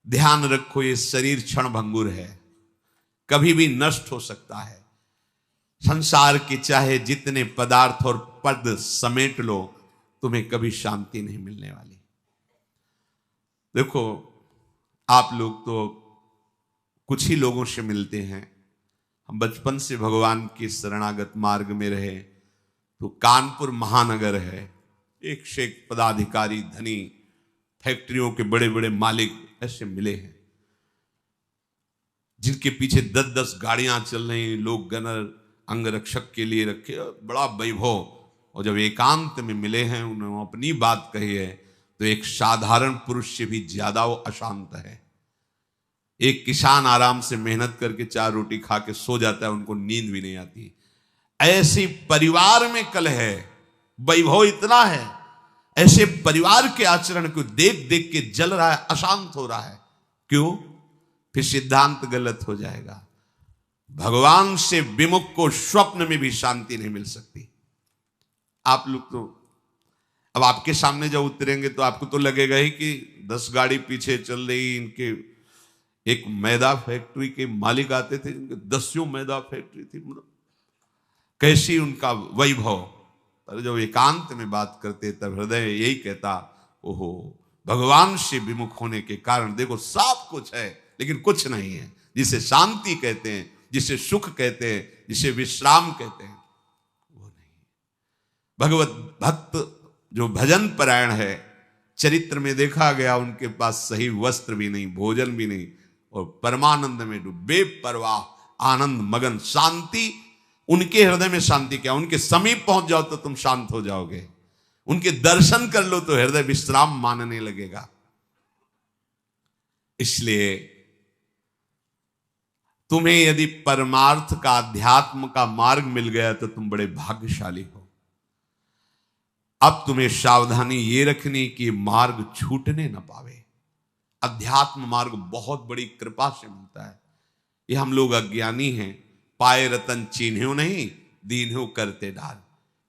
ध्यान रखो, ये शरीर क्षण भंगुर है, कभी भी नष्ट हो सकता है। संसार के चाहे जितने पदार्थ और पद समेट लो, तुम्हें कभी शांति नहीं मिलने वाली। देखो आप लोग तो कुछ ही लोगों से मिलते हैं, हम बचपन से भगवान के शरणागत मार्ग में रहे, तो कानपुर महानगर है, एक से एक पदाधिकारी, धनी, फैक्ट्रियों के बड़े बड़े मालिक ऐसे मिले हैं, जिनके पीछे 10-10 गाड़ियां चल रही, लोग गनर अंगरक्षक के लिए रखे, बड़ा वैभव। और जब एकांत में मिले हैं, उन्होंने अपनी बात कही है, तो एक साधारण पुरुष से भी ज्यादा वो अशांत है। एक किसान आराम से मेहनत करके 4 रोटी खा के सो जाता है, उनको नींद भी नहीं आती। ऐसे परिवार में कलह है, वैभव इतना है, ऐसे परिवार के आचरण को देख देख के जल रहा है, अशांत हो रहा है। क्यों? फिर सिद्धांत गलत हो जाएगा। भगवान से विमुख को स्वप्न में भी शांति नहीं मिल सकती। आप लोग तो अब आपके सामने जब उतरेंगे तो आपको तो लगेगा ही कि 10 गाड़ी पीछे चल रही। इनके एक मैदा फैक्ट्री के मालिक आते थे, इनके 10 मैदा फैक्ट्री थी, कैसी उनका वैभव। पर जब एकांत में बात करते तब हृदय यही कहता, ओहो, भगवान से विमुख होने के कारण देखो सब कुछ है लेकिन कुछ नहीं है। जिसे शांति कहते हैं, जिसे सुख कहते हैं, जिसे विश्राम कहते हैं, वो नहीं। भगवत भक्त जो भजन परायण है, चरित्र में देखा गया उनके पास सही वस्त्र भी नहीं, भोजन भी नहीं, और परमानंद में डूबे, परवाह आनंद मगन, शांति। उनके हृदय में शांति क्या, उनके समीप पहुंच जाओ तो तुम शांत हो जाओगे, उनके दर्शन कर लो तो हृदय विश्राम मानने लगेगा। इसलिए तुम्हें यदि परमार्थ का, अध्यात्म का मार्ग मिल गया तो तुम बड़े भाग्यशाली हो। अब तुम्हें सावधानी ये रखनी कि मार्ग छूटने न पावे। अध्यात्म मार्ग बहुत बड़ी कृपा से मिलता है। ये हम लोग अज्ञानी हैं, पाए रतन चिन्ह्यो नहीं, दीन्ह्यो करते डाल।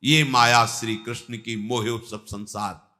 ये माया श्री कृष्ण की मोहे सब संसार।